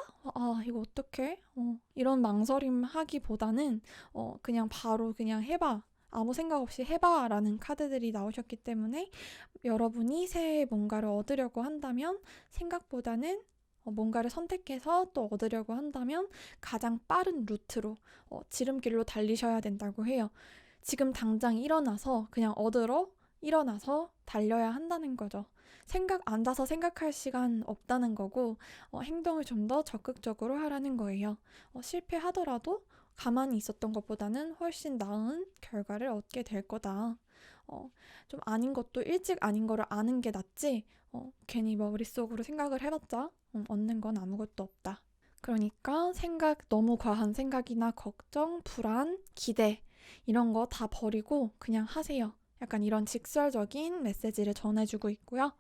이거 어떻게? 이런 망설임 하기보다는 그냥 바로 그냥 해봐. 아무 생각 없이 해봐 라는 카드들이 나오셨기 때문에 여러분이 새해에 뭔가를 얻으려고 한다면 생각보다는 뭔가를 선택해서 또 얻으려고 한다면 가장 빠른 루트로 지름길로 달리셔야 된다고 해요. 지금 당장 일어나서 그냥 얻으러 일어나서 달려야 한다는 거죠. 앉아서 생각할 시간 없다는 거고 행동을 좀 더 적극적으로 하라는 거예요. 실패하더라도 가만히 있었던 것보다는 훨씬 나은 결과를 얻게 될 거다. 좀 아닌 것도 일찍 아닌 거를 아는 게 낫지 괜히 머릿속으로 생각을 해봤자 얻는 건 아무것도 없다. 그러니까 너무 과한 생각이나 걱정, 불안, 기대 이런 거 다 버리고 그냥 하세요. 약간 이런 직설적인 메시지를 전해주고 있고요.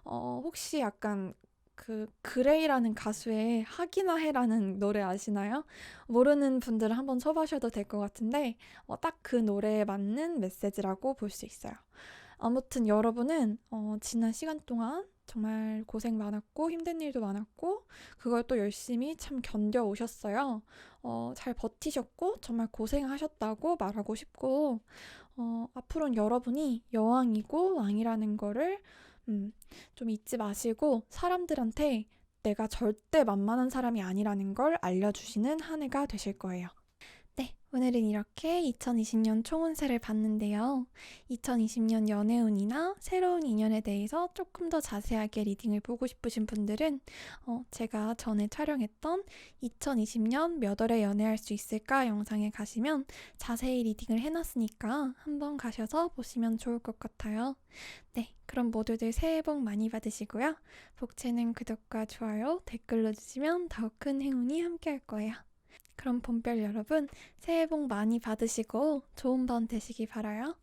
혹시 약간 그 그레이라는 가수의 하기나 해라는 노래 아시나요? 모르는 분들은 한번 쳐보셔도 될 것 같은데 딱 그 노래에 맞는 메시지라고 볼 수 있어요. 아무튼 여러분은 지난 시간 동안 정말 고생 많았고 힘든 일도 많았고 그걸 또 열심히 참 견뎌 오셨어요. 잘 버티셨고 정말 고생하셨다고 말하고 싶고 앞으로는 여러분이 여왕이고 왕이라는 거를 좀 잊지 마시고 사람들한테 내가 절대 만만한 사람이 아니라는 걸 알려주시는 한 해가 되실 거예요. 네, 오늘은 이렇게 2020년 총운세를 봤는데요. 2020년 연애운이나 새로운 인연에 대해서 조금 더 자세하게 리딩을 보고 싶으신 분들은 제가 전에 촬영했던 2020년 몇 월에 연애할 수 있을까 영상에 가시면 자세히 리딩을 해놨으니까 한번 가셔서 보시면 좋을 것 같아요. 네, 그럼 모두들 새해 복 많이 받으시고요. 복채는 구독과 좋아요, 댓글로 주시면 더욱 큰 행운이 함께할 거예요. 그럼 봄별 여러분, 새해 복 많이 받으시고 좋은 밤 되시기 바라요.